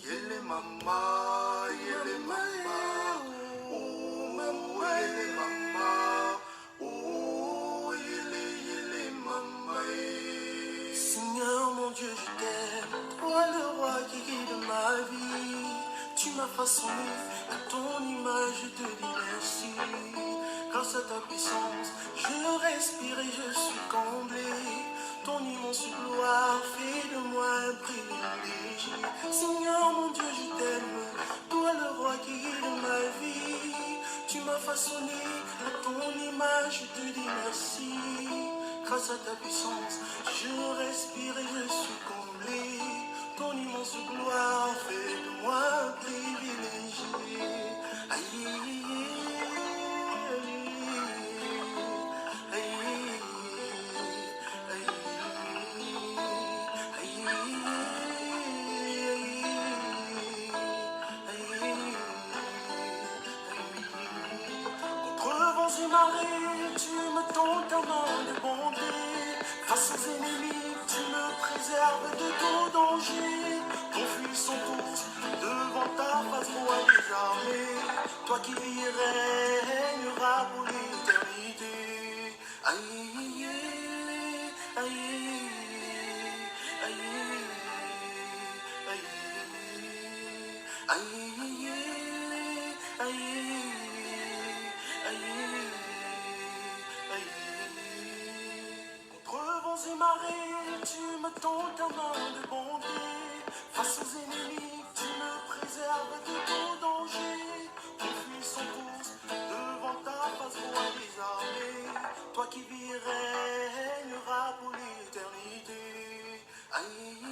Yele mama, yele mama, oh mama, yele mama, oh yele mama. Seigneur mon Dieu, je t'aime, toi le roi qui guide ma vie. Tu m'as façonné à ton image, je te dis merci. Grâce à ta puissance, je respire et je suis comblé. Ton immense gloire fait de moi un privilégié. Seigneur mon Dieu, je t'aime, toi le roi qui guide ma vie. Tu m'as façonné à ton image, je te dis merci. Grâce à ta puissance, je respire et je suis comblé. Ton immense gloire fait de moi un privilégié. Aïe, aïe, marée, tu me tends ta main de bonté. Face aux ennemis, tu me préserves de tout danger. Ton fils sont tous devant ta face, roi des armées. Toi qui vis régneras pour l'éternité. Aïe, aïe, aïe, aïe, aïe, aïe, aïe, aïe. Contre vents et marées, tu me tends ta main de bonté. Face aux ennemis, tu me préserves de tout danger. Tes fils sont tous devant ta face, roi des armées. Toi qui vis régneras pour l'éternité. Aïe,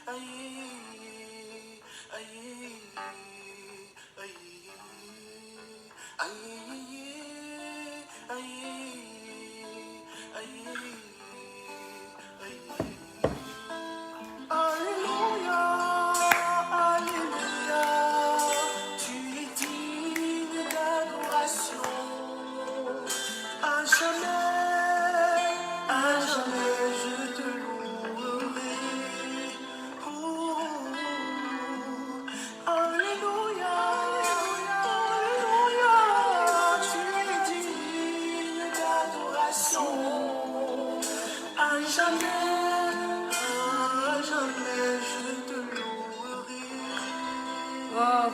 aïe, aïe, aïe, aïe. Alléluia, Alléluia, tu es digne d'adoration. À jamais je te louerai. Oh, Alléluia, Alléluia, tu es digne d'adoration. À jamais je te louerai. Oh.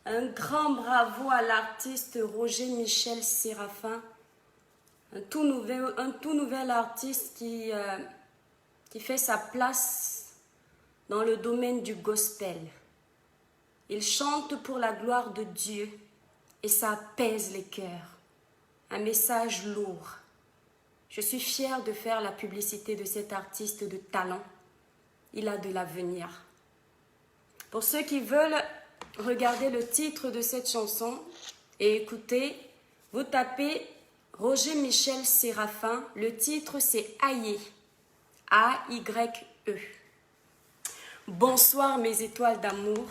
Un grand bravo à l'artiste Roger Michel Séraphin, un tout nouvel artiste qui fait sa place dans le domaine du gospel. Il chante pour la gloire de Dieu et ça apaise les cœurs. Un message lourd. Je suis fière de faire la publicité de cet artiste de talent. Il a de l'avenir. Pour ceux qui veulent regarder le titre de cette chanson et écouter, vous tapez Roger Michel Séraphin. Le titre c'est Aïe, A-Y-E. Bonsoir mes étoiles d'amour.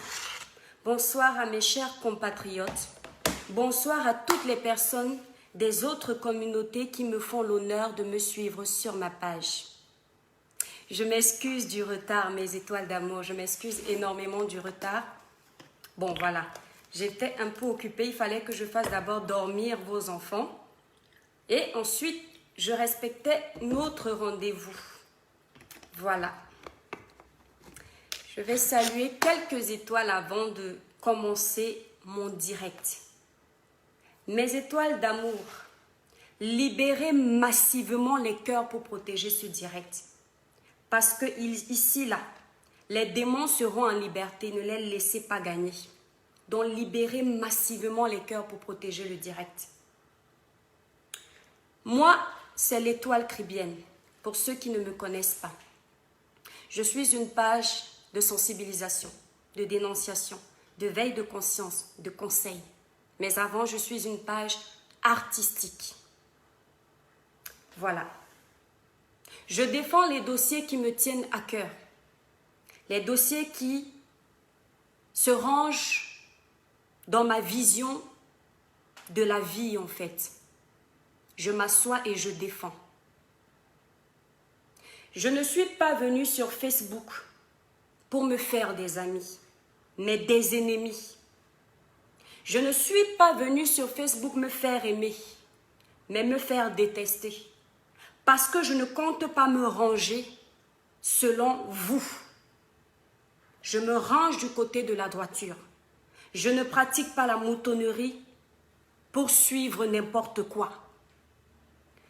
Bonsoir à mes chers compatriotes. Bonsoir à toutes les personnes des autres communautés qui me font l'honneur de me suivre sur ma page. Je m'excuse du retard, mes étoiles d'amour. Je m'excuse énormément du retard. Bon, voilà. J'étais un peu occupée. Il fallait que je fasse d'abord dormir vos enfants. Et ensuite, je respectais notre rendez-vous. Voilà. Je vais saluer quelques étoiles avant de commencer mon direct. Mes étoiles d'amour, libérez massivement les cœurs pour protéger ce direct. Parce que ici, là, les démons seront en liberté, ne les laissez pas gagner. Donc, libérez massivement les cœurs pour protéger le direct. Moi, c'est l'étoile cribienne, pour ceux qui ne me connaissent pas. Je suis une page de sensibilisation, de dénonciation, de veille de conscience, de conseil. Mais avant, je suis une page artistique. Voilà. Je défends les dossiers qui me tiennent à cœur. Les dossiers qui se rangent dans ma vision de la vie, en fait. Je m'assois et je défends. Je ne suis pas venue sur Facebook pour me faire des amis, mais des ennemis. Je ne suis pas venue sur Facebook me faire aimer, mais me faire détester. Parce que je ne compte pas me ranger selon vous. Je me range du côté de la droiture. Je ne pratique pas la moutonnerie pour suivre n'importe quoi.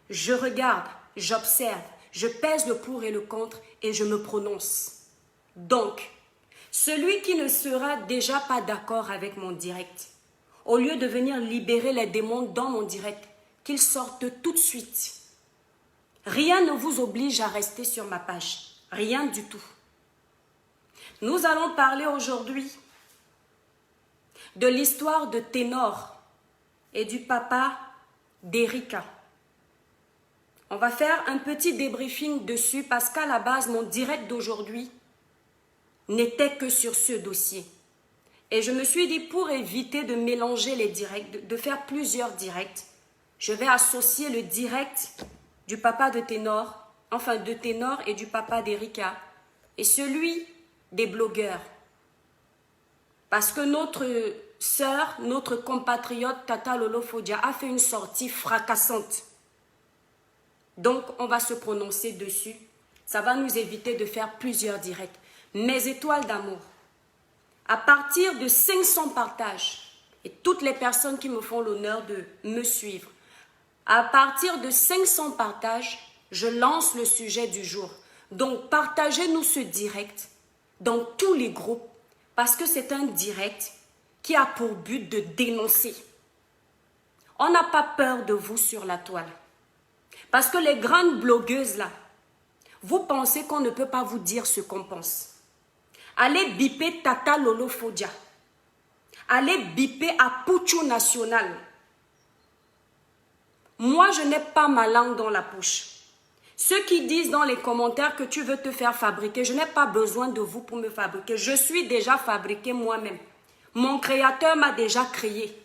Je regarde, j'observe, je pèse le pour et le contre et je me prononce. Donc, celui qui ne sera déjà pas d'accord avec mon direct, au lieu de venir libérer les démons dans mon direct, qu'ils sortent tout de suite. Rien ne vous oblige à rester sur ma page. Rien du tout. Nous allons parler aujourd'hui de l'histoire de Ténor et du papa d'Erika. On va faire un petit débriefing dessus parce qu'à la base, mon direct d'aujourd'hui n'était que sur ce dossier. Et je me suis dit, pour éviter de mélanger les directs, de faire plusieurs directs, je vais associer le direct du papa de Ténor, enfin de Ténor et du papa d'Erika, et celui des blogueurs. Parce que notre sœur, notre compatriote Tata Lolo Fodia a fait une sortie fracassante. Donc, on va se prononcer dessus. Ça va nous éviter de faire plusieurs directs. Mes étoiles d'amour. À partir de 500 partages, et toutes les personnes qui me font l'honneur de me suivre, à partir de 500 partages, je lance le sujet du jour. Donc, partagez-nous ce direct dans tous les groupes parce que c'est un direct qui a pour but de dénoncer. On n'a pas peur de vous sur la toile. Parce que les grandes blogueuses là, vous pensez qu'on ne peut pas vous dire ce qu'on pense. Allez biper Tata Lolo Fodia. Allez biper Apuchu National. Moi, je n'ai pas ma langue dans la bouche. Ceux qui disent dans les commentaires que tu veux te faire fabriquer, je n'ai pas besoin de vous pour me fabriquer. Je suis déjà fabriquée moi-même. Mon créateur m'a déjà créé.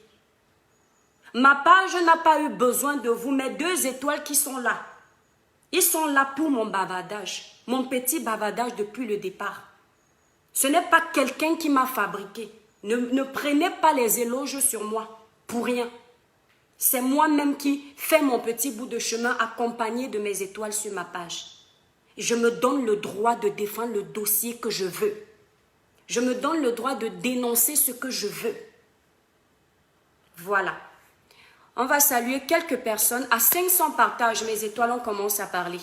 Ma page n'a pas eu besoin de vous, mes 2 étoiles qui sont là. Ils sont là pour mon bavardage, mon petit bavardage depuis le départ. Ce n'est pas quelqu'un qui m'a fabriqué. Ne prenez pas les éloges sur moi pour rien. C'est moi-même qui fais mon petit bout de chemin accompagné de mes étoiles sur ma page. Je me donne le droit de défendre le dossier que je veux. Je me donne le droit de dénoncer ce que je veux. Voilà. On va saluer quelques personnes. À 500 partages, mes étoiles, on commence à parler.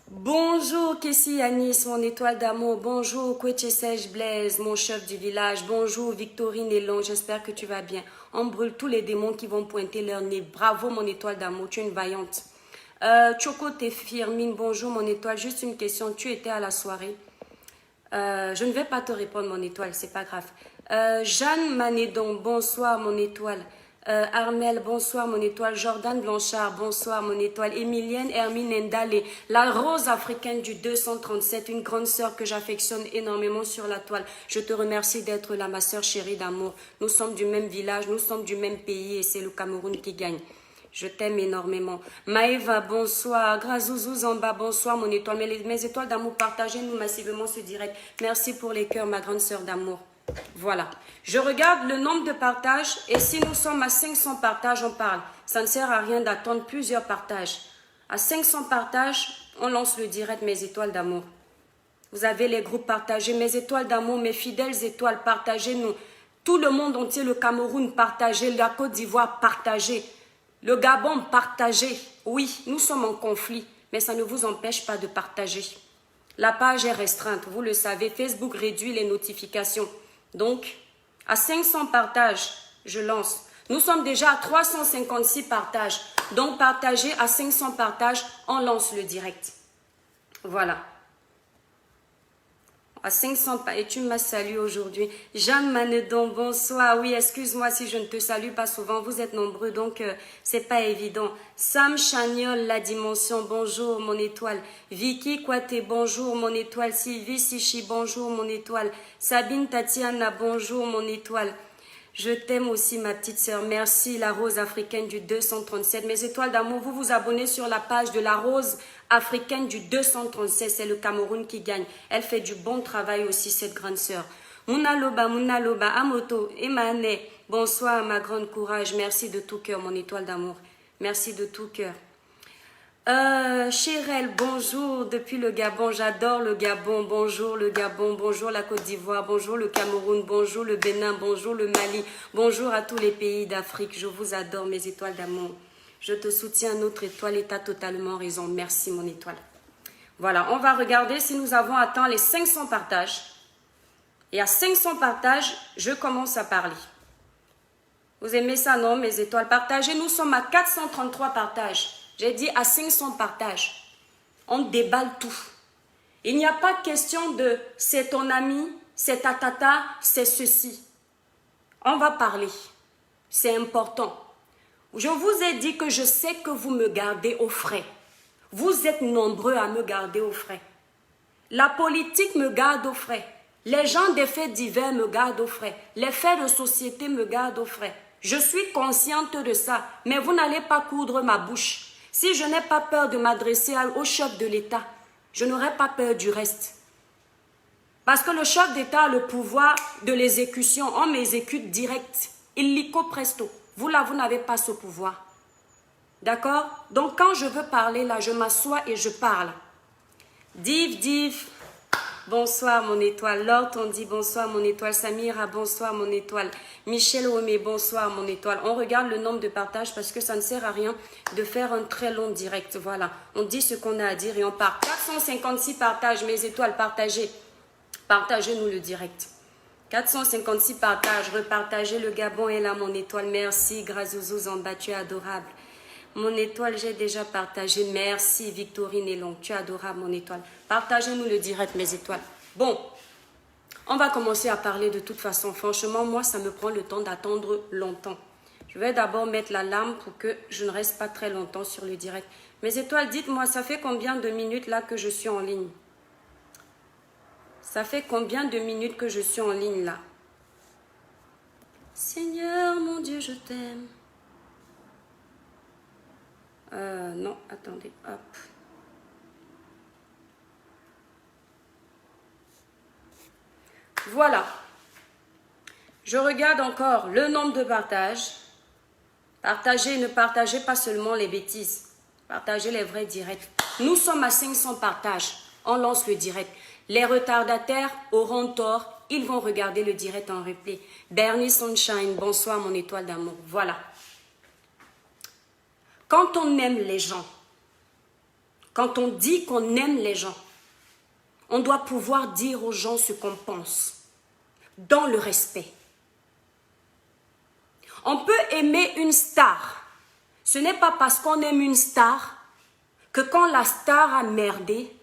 Bonjour Kessie Anis, mon étoile d'amour. Bonjour Kwetchesej Blaise, mon chef du village. Bonjour Victorine Elon, j'espère que tu vas bien. On brûle tous les démons qui vont pointer leur nez. Bravo mon étoile d'amour, tu es une vaillante. Choco Tefirmine, bonjour mon étoile. Juste une question, tu étais à la soirée? Je ne vais pas te répondre mon étoile, c'est pas grave. Jeanne Manédon, bonsoir mon étoile. Armel, bonsoir mon étoile. Jordan Blanchard, bonsoir mon étoile. Emilienne Hermine Ndale, la rose africaine du 237, une grande sœur que j'affectionne énormément sur la toile. Je te remercie d'être là, ma sœur chérie d'amour. Nous sommes du même village, nous sommes du même pays et c'est le Cameroun qui gagne. Je t'aime énormément. Maëva, bonsoir. Grazouzou Zamba, bonsoir mon étoile. Mes étoiles d'amour, partagez-nous massivement ce direct. Merci pour les cœurs, ma grande sœur d'amour. Voilà. Je regarde le nombre de partages et si nous sommes à 500 partages, on parle. Ça ne sert à rien d'attendre plusieurs partages. À 500 partages, on lance le direct mes étoiles d'amour. Vous avez les groupes partagés. Mes étoiles d'amour, mes fidèles étoiles, partagez-nous. Tout le monde entier, le Cameroun, partagez. La Côte d'Ivoire, partagez. Le Gabon, partagez. Oui, nous sommes en conflit, mais ça ne vous empêche pas de partager. La page est restreinte, vous le savez. Facebook réduit les notifications. Donc, à 500 partages, je lance. Nous sommes déjà à 356 partages. Donc, partagez à 500 partages, on lance le direct. Voilà. À 500 et tu m'as salué aujourd'hui. Jeanne Manedon, bonsoir. Oui, excuse-moi si je ne te salue pas souvent. Vous êtes nombreux, donc c'est pas évident. Sam Chagnol, la dimension, bonjour mon étoile. Vicky Kwate, bonjour mon étoile. Sylvie Sichi, bonjour mon étoile. Sabine Tatiana, bonjour mon étoile. Je t'aime aussi ma petite sœur. Merci la rose africaine du 237. Mes étoiles d'amour, vous vous abonnez sur la page de la rose africaine du 237. C'est le Cameroun qui gagne. Elle fait du bon travail aussi, cette grande sœur. Mounaloba, Amoto, Emane. Bonsoir ma grande courage. Merci de tout cœur mon étoile d'amour. Merci de tout cœur. Chérel, bonjour depuis le Gabon, j'adore le Gabon, bonjour le Gabon, bonjour la Côte d'Ivoire, bonjour le Cameroun, bonjour le Bénin, bonjour le Mali, bonjour à tous les pays d'Afrique, je vous adore mes étoiles d'amour, je te soutiens notre étoile et tu as totalement raison, merci mon étoile. Voilà, on va regarder si nous avons atteint les 500 partages et à 500 partages, je commence à parler. Vous aimez ça non mes étoiles partagées, nous sommes à 433 partages. J'ai dit à 500 partages. On déballe tout. Il n'y a pas question de c'est ton ami, c'est ta tata, c'est ceci. On va parler. C'est important. Je vous ai dit que je sais que vous me gardez au frais. Vous êtes nombreux à me garder au frais. La politique me garde au frais. Les gens des faits divers me gardent au frais. Les faits de société me gardent au frais. Je suis consciente de ça, mais vous n'allez pas coudre ma bouche. Si je n'ai pas peur de m'adresser au chef de l'État, je n'aurai pas peur du reste. Parce que le chef d'État a le pouvoir de l'exécution. On m'exécute direct. Illico presto. Vous là, vous n'avez pas ce pouvoir. D'accord? Donc quand je veux parler là, je m'assois et je parle. Div. Bonsoir mon étoile. Lord on dit bonsoir mon étoile. Samira, bonsoir mon étoile. Michel Romé, bonsoir mon étoile. On regarde le nombre de partages parce que ça ne sert à rien de faire un très long direct. Voilà, on dit ce qu'on a à dire et on part. 456 partages, mes étoiles, partagez. Partagez-nous le direct. 456 partages, repartagez. Le Gabon est là mon étoile. Merci, Grazouzou Zamba, tu es adorable. Mon étoile, j'ai déjà partagé. Merci, Victorine Elon. Tu es adorable, mon étoile. Partagez-nous le direct, mes étoiles. Bon, on va commencer à parler de toute façon. Franchement, moi, ça me prend le temps d'attendre longtemps. Je vais d'abord mettre l'alarme pour que je ne reste pas très longtemps sur le direct. Mes étoiles, dites-moi, ça fait combien de minutes là que je suis en ligne? Ça fait combien de minutes que je suis en ligne là? Seigneur, mon Dieu, je t'aime. Non, attendez, hop. Voilà. Je regarde encore le nombre de partages. Partagez, ne partagez pas seulement les bêtises. Partagez les vrais directs. Nous sommes à 500 partages. On lance le direct. Les retardataires auront tort. Ils vont regarder le direct en replay. Bernie Sunshine, bonsoir mon étoile d'amour. Voilà. Quand on aime les gens, quand on dit qu'on aime les gens, on doit pouvoir dire aux gens ce qu'on pense, dans le respect. On peut aimer une star. Ce n'est pas parce qu'on aime une star que quand la star a merdé,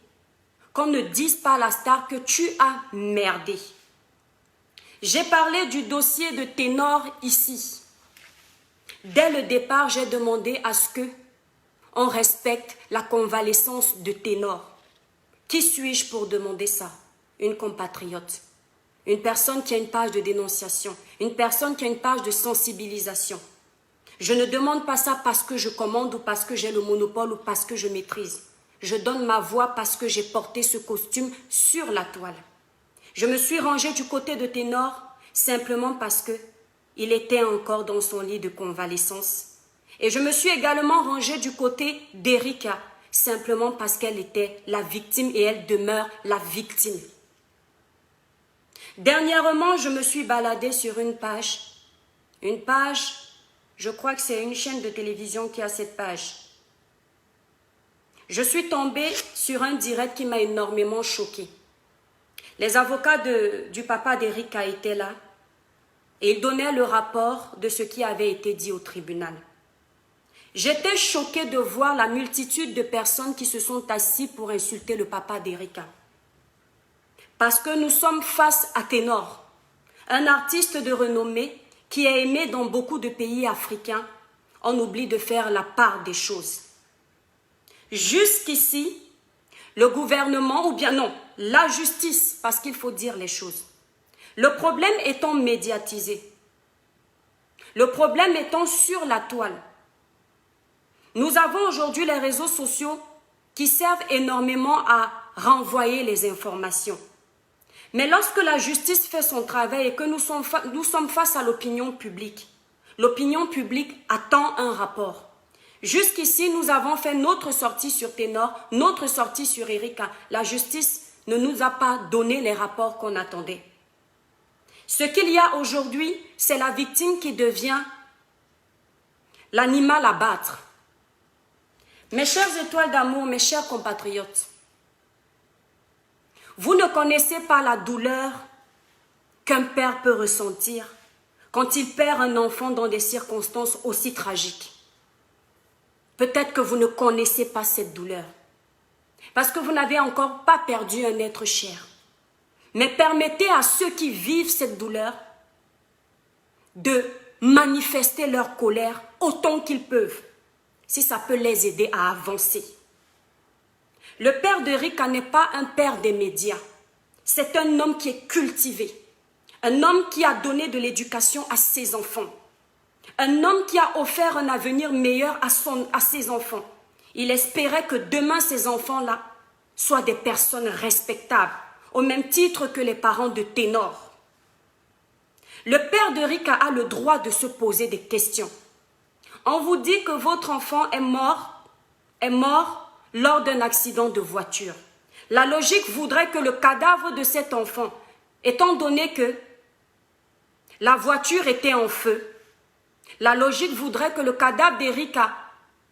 qu'on ne dise pas à la star que tu as merdé. J'ai parlé du dossier de Ténor ici. Dès le départ, j'ai demandé à ce que on respecte la convalescence de Ténor. Qui suis-je pour demander ça? Une compatriote. Une personne qui a une page de dénonciation. Une personne qui a une page de sensibilisation. Je ne demande pas ça parce que je commande ou parce que j'ai le monopole ou parce que je maîtrise. Je donne ma voix parce que j'ai porté ce costume sur la toile. Je me suis rangée du côté de Ténor simplement parce que il était encore dans son lit de convalescence. Et je me suis également rangée du côté d'Erika, simplement parce qu'elle était la victime et elle demeure la victime. Dernièrement, je me suis baladée sur une page, Je crois que c'est une chaîne de télévision qui a cette page. Je suis tombée sur un direct qui m'a énormément choquée. Les avocats du papa d'Erika étaient là et ils donnaient le rapport de ce qui avait été dit au tribunal. J'étais choquée de voir la multitude de personnes qui se sont assises pour insulter le papa d'Erika. Parce que nous sommes face à Ténor, un artiste de renommée qui est aimé dans beaucoup de pays africains. On oublie de faire la part des choses. Jusqu'ici, le gouvernement, ou bien non, la justice, parce qu'il faut dire les choses. Le problème étant médiatisé. Le problème étant sur la toile. Nous avons aujourd'hui les réseaux sociaux qui servent énormément à renvoyer les informations. Mais lorsque la justice fait son travail et que nous sommes face à l'opinion publique attend un rapport. Jusqu'ici, nous avons fait notre sortie sur Ténor, notre sortie sur Erika. La justice ne nous a pas donné les rapports qu'on attendait. Ce qu'il y a aujourd'hui, c'est la victime qui devient l'animal à battre. Mes chères étoiles d'amour, mes chers compatriotes, vous ne connaissez pas la douleur qu'un père peut ressentir quand il perd un enfant dans des circonstances aussi tragiques. Peut-être que vous ne connaissez pas cette douleur, parce que vous n'avez encore pas perdu un être cher. Mais permettez à ceux qui vivent cette douleur de manifester leur colère autant qu'ils peuvent, si ça peut les aider à avancer. Le père d'Erika n'est pas un père des médias. C'est un homme qui est cultivé. Un homme qui a donné de l'éducation à ses enfants. Un homme qui a offert un avenir meilleur à ses enfants. Il espérait que demain, ces enfants-là soient des personnes respectables, au même titre que les parents de Ténor. Le père d'Erika a le droit de se poser des questions. On vous dit que votre enfant est mort lors d'un accident de voiture. La logique voudrait que le cadavre de cet enfant, étant donné que la voiture était en feu, la logique voudrait que le cadavre d'Erika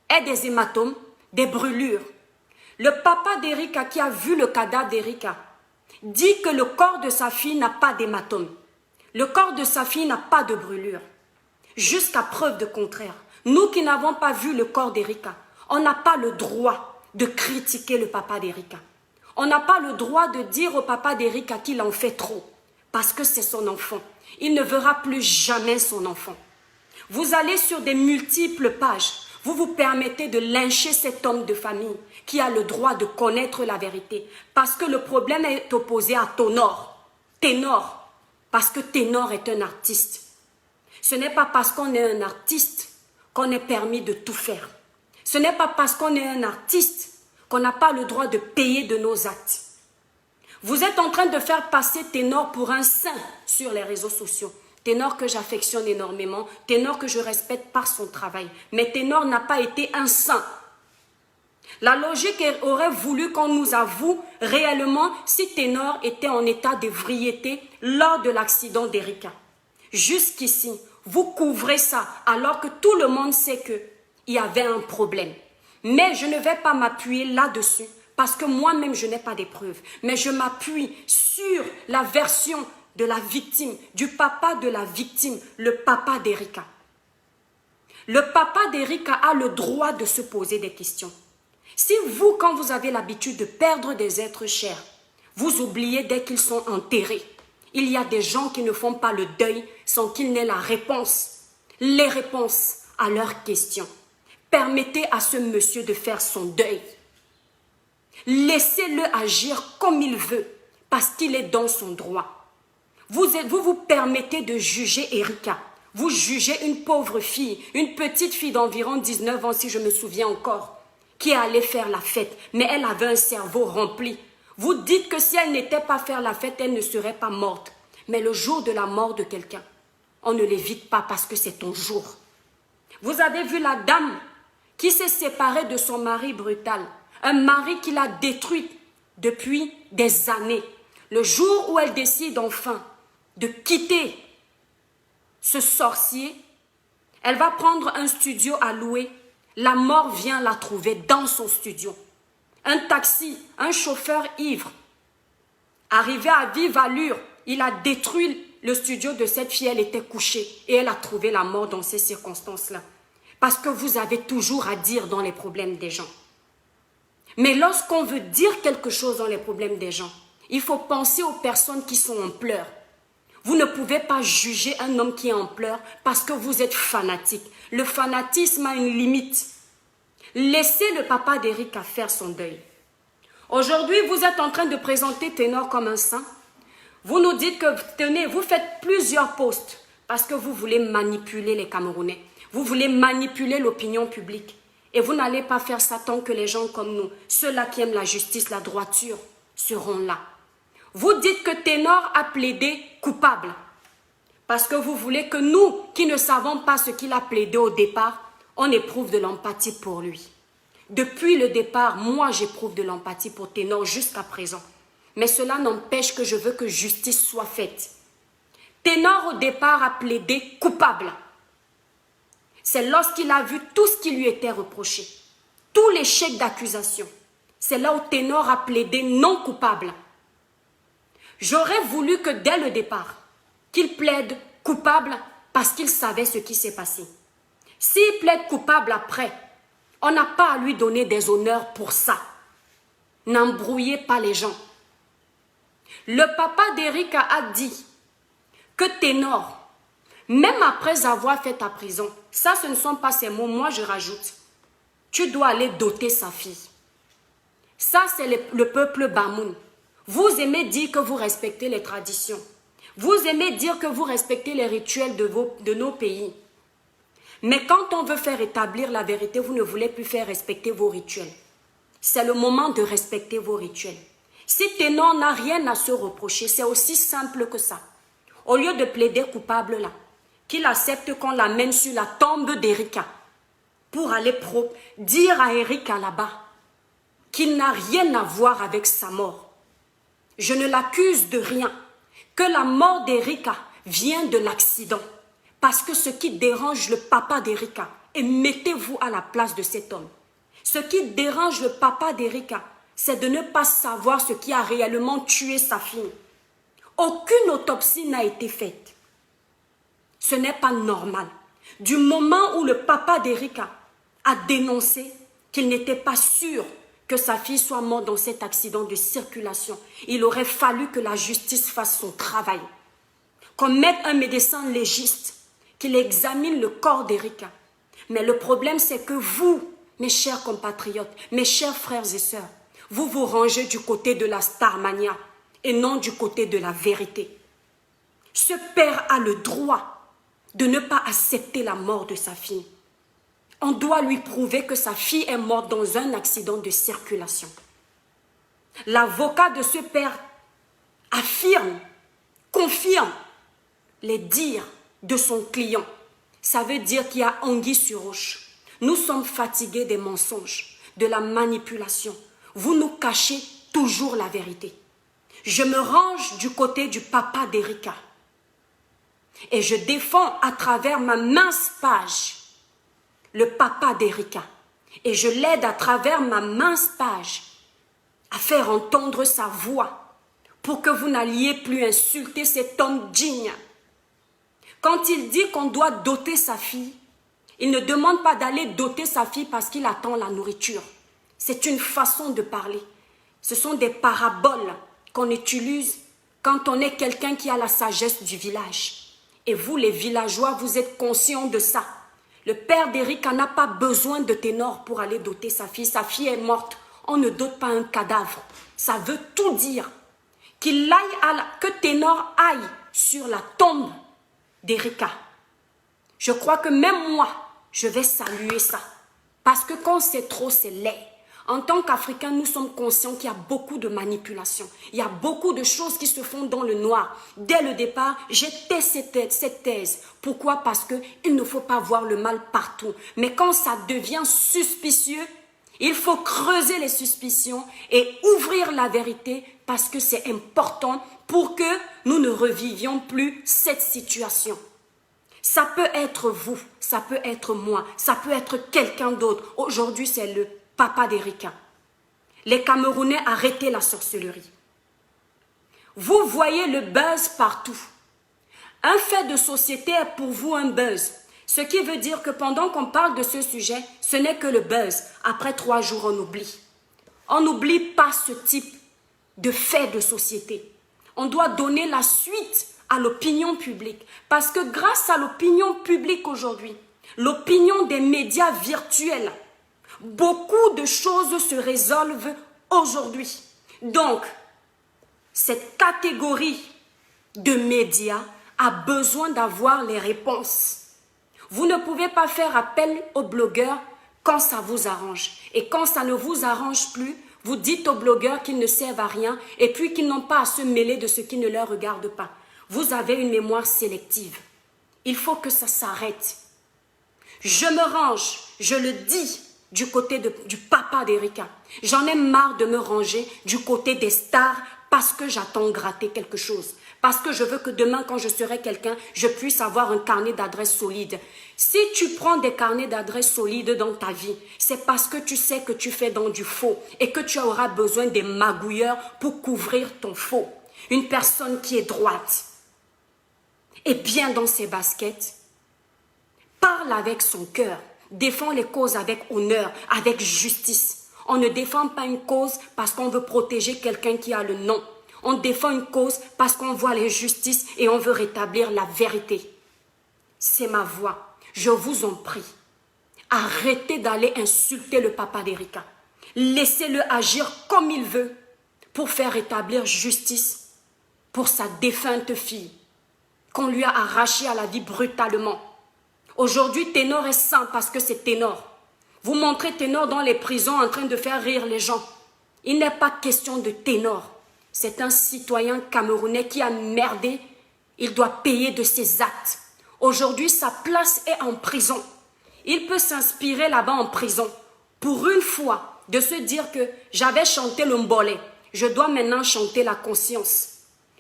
ait des hématomes, des brûlures. Le papa d'Erika qui a vu le cadavre d'Erika dit que le corps de sa fille n'a pas d'hématomes. Le corps de sa fille n'a pas de brûlure. Jusqu'à preuve de contraire. Nous qui n'avons pas vu le corps d'Erika, on n'a pas le droit de critiquer le papa d'Erika. On n'a pas le droit de dire au papa d'Erika qu'il en fait trop, parce que c'est son enfant. Il ne verra plus jamais son enfant. Vous allez sur des multiples pages, vous vous permettez de lyncher cet homme de famille qui a le droit de connaître la vérité, parce que le problème est opposé à Ténor, parce que Ténor est un artiste. Ce n'est pas parce qu'on est un artiste qu'on est permis de tout faire. Ce n'est pas parce qu'on est un artiste qu'on n'a pas le droit de payer de nos actes. Vous êtes en train de faire passer Ténor pour un saint sur les réseaux sociaux. Ténor que j'affectionne énormément, Ténor que je respecte par son travail. Mais Ténor n'a pas été un saint. La logique aurait voulu qu'on nous avoue réellement si Ténor était en état d'ébriété lors de l'accident d'Erika. Jusqu'ici, vous couvrez ça alors que tout le monde sait qu'il y avait un problème. Mais je ne vais pas m'appuyer là-dessus parce que moi-même je n'ai pas des preuves. Mais je m'appuie sur la version de la victime, du papa de la victime, le papa d'Erika. Le papa d'Erika a le droit de se poser des questions. Si vous, quand vous avez l'habitude de perdre des êtres chers, vous oubliez dès qu'ils sont enterrés, il y a des gens qui ne font pas le deuil sans qu'ils n'aient la réponse, les réponses à leurs questions. Permettez à ce monsieur de faire son deuil. Laissez-le agir comme il veut, parce qu'il est dans son droit. Vous vous permettez de juger Erika. Vous jugez une pauvre fille, une petite fille d'environ 19 ans, si je me souviens encore, qui est allée faire la fête, mais elle avait un cerveau rempli. Vous dites que si elle n'était pas faire la fête, elle ne serait pas morte. Mais le jour de la mort de quelqu'un, on ne l'évite pas parce que c'est ton jour. Vous avez vu la dame qui s'est séparée de son mari brutal, un mari qui l'a détruite depuis des années. Le jour où elle décide enfin de quitter ce sorcier, Elle va prendre un studio à louer. La mort vient la trouver dans son studio. Un taxi, un chauffeur ivre, arrivé à vive allure, il a détruit le studio de cette fille. Elle était couchée et elle a trouvé la mort dans ces circonstances-là. Parce que vous avez toujours à dire dans les problèmes des gens. Mais lorsqu'on veut dire quelque chose dans les problèmes des gens, il faut penser aux personnes qui sont en pleurs. Vous ne pouvez pas juger un homme qui est en pleurs parce que vous êtes fanatique. Le fanatisme a une limite. Laissez le papa d'Erika faire son deuil. Aujourd'hui, vous êtes en train de présenter Ténor comme un saint. Vous nous dites que, tenez, vous faites plusieurs posts parce que vous voulez manipuler les Camerounais. Vous voulez manipuler l'opinion publique. Et vous n'allez pas faire ça tant que les gens comme nous, ceux-là qui aiment la justice, la droiture, seront là. Vous dites que Ténor a plaidé coupable parce que vous voulez que nous, qui ne savons pas ce qu'il a plaidé au départ, on éprouve de l'empathie pour lui. Depuis le départ, moi j'éprouve de l'empathie pour Ténor jusqu'à présent. Mais cela n'empêche que je veux que justice soit faite. Ténor au départ a plaidé coupable. C'est lorsqu'il a vu tout ce qui lui était reproché, tout l'échec d'accusation. C'est là où Ténor a plaidé non coupable. J'aurais voulu que dès le départ, qu'il plaide coupable parce qu'il savait ce qui s'est passé. S'il plaide coupable après, on n'a pas à lui donner des honneurs pour ça. N'embrouillez pas les gens. Le papa d'Erika a dit que Ténor, même après avoir fait ta prison, ça ce ne sont pas ses mots, moi je rajoute, tu dois aller doter sa fille. Ça c'est le peuple Bamoun. Vous aimez dire que vous respectez les traditions. Vous aimez dire que vous respectez les rituels de nos pays. Mais quand on veut faire établir la vérité, vous ne voulez plus faire respecter vos rituels. C'est le moment de respecter vos rituels. Si Ténor n'a rien à se reprocher, c'est aussi simple que ça. Au lieu de plaider coupable là, qu'il accepte qu'on l'amène sur la tombe d'Erika pour aller dire à Erika là-bas qu'il n'a rien à voir avec sa mort. Je ne l'accuse de rien, que la mort d'Erika vient de l'accident. Parce que ce qui dérange le papa d'Erika, et mettez-vous à la place de cet homme, ce qui dérange le papa d'Erika, c'est de ne pas savoir ce qui a réellement tué sa fille. Aucune autopsie n'a été faite. Ce n'est pas normal. Du moment où le papa d'Erika a dénoncé qu'il n'était pas sûr que sa fille soit morte dans cet accident de circulation, il aurait fallu que la justice fasse son travail. Qu'on mette un médecin légiste, qu'il examine le corps d'Erika. Mais le problème, c'est que vous, mes chers compatriotes, mes chers frères et sœurs, vous vous rangez du côté de la starmania et non du côté de la vérité. Ce père a le droit de ne pas accepter la mort de sa fille. On doit lui prouver que sa fille est morte dans un accident de circulation. L'avocat de ce père affirme, confirme les dires de son client. Ça veut dire qu'il y a anguille sur roche. Nous sommes fatigués des mensonges, de la manipulation. Vous nous cachez toujours la vérité. Je me range du côté du papa d'Erika. Et je défends à travers ma mince page le papa d'Erika. Et je l'aide à travers ma mince page à faire entendre sa voix pour que vous n'alliez plus insulter cet homme digne. Quand il dit qu'on doit doter sa fille, il ne demande pas d'aller doter sa fille parce qu'il attend la nourriture. C'est une façon de parler. Ce sont des paraboles qu'on utilise quand on est quelqu'un qui a la sagesse du village. Et vous, les villageois, vous êtes conscients de ça. Le père d'Erika n'a pas besoin de Ténor pour aller doter sa fille. Sa fille est morte. On ne dote pas un cadavre. Ça veut tout dire. Que Ténor aille sur la tombe d'Erika. Je crois que même moi, je vais saluer ça. Parce que quand c'est trop, c'est laid. En tant qu'Africains, nous sommes conscients qu'il y a beaucoup de manipulations. Il y a beaucoup de choses qui se font dans le noir. Dès le départ, j'étais cette thèse. Pourquoi? Parce qu'il ne faut pas voir le mal partout. Mais quand ça devient suspicieux, il faut creuser les suspicions et ouvrir la vérité parce que c'est important pour que nous ne revivions plus cette situation. Ça peut être vous, ça peut être moi, ça peut être quelqu'un d'autre. Aujourd'hui, c'est le papa d'Erika. Les Camerounais, arrêtez la sorcellerie. Vous voyez le buzz partout. Un fait de société est pour vous un buzz. Ce qui veut dire que pendant qu'on parle de ce sujet, ce n'est que le buzz. Après 3 jours, on oublie. On n'oublie pas ce type de fait de société. On doit donner la suite à l'opinion publique. Parce que grâce à l'opinion publique aujourd'hui, l'opinion des médias virtuels, beaucoup de choses se résolvent aujourd'hui. Donc, cette catégorie de médias a besoin d'avoir les réponses. Vous ne pouvez pas faire appel aux blogueurs quand ça vous arrange. Et quand ça ne vous arrange plus, vous dites aux blogueurs qu'ils ne servent à rien et puis qu'ils n'ont pas à se mêler de ce qui ne leur regarde pas. Vous avez une mémoire sélective. Il faut que ça s'arrête. Je me range, je le dis, du côté du papa d'Erika. J'en ai marre de me ranger du côté des stars parce que j'attends gratter quelque chose. Parce que je veux que demain, quand je serai quelqu'un, je puisse avoir un carnet d'adresses solide. Si tu prends des carnets d'adresses solides dans ta vie, c'est parce que tu sais que tu fais dans du faux et que tu auras besoin des magouilleurs pour couvrir ton faux. Une personne qui est droite et bien dans ses baskets, parle avec son cœur, défend les causes avec honneur, avec justice. On ne défend pas une cause parce qu'on veut protéger quelqu'un qui a le nom. On défend une cause parce qu'on voit l'injustice et on veut rétablir la vérité. C'est ma voix. Je vous en prie. Arrêtez d'aller insulter le papa d'Erika. Laissez-le agir comme il veut pour faire rétablir justice pour sa défunte fille qu'on lui a arrachée à la vie brutalement. Aujourd'hui, Ténor est saint parce que c'est Ténor. Vous montrez Ténor dans les prisons en train de faire rire les gens. Il n'est pas question de Ténor. C'est un citoyen camerounais qui a merdé. Il doit payer de ses actes. Aujourd'hui, sa place est en prison. Il peut s'inspirer là-bas en prison. Pour une fois, de se dire que j'avais chanté le mbolé. Je dois maintenant chanter la conscience.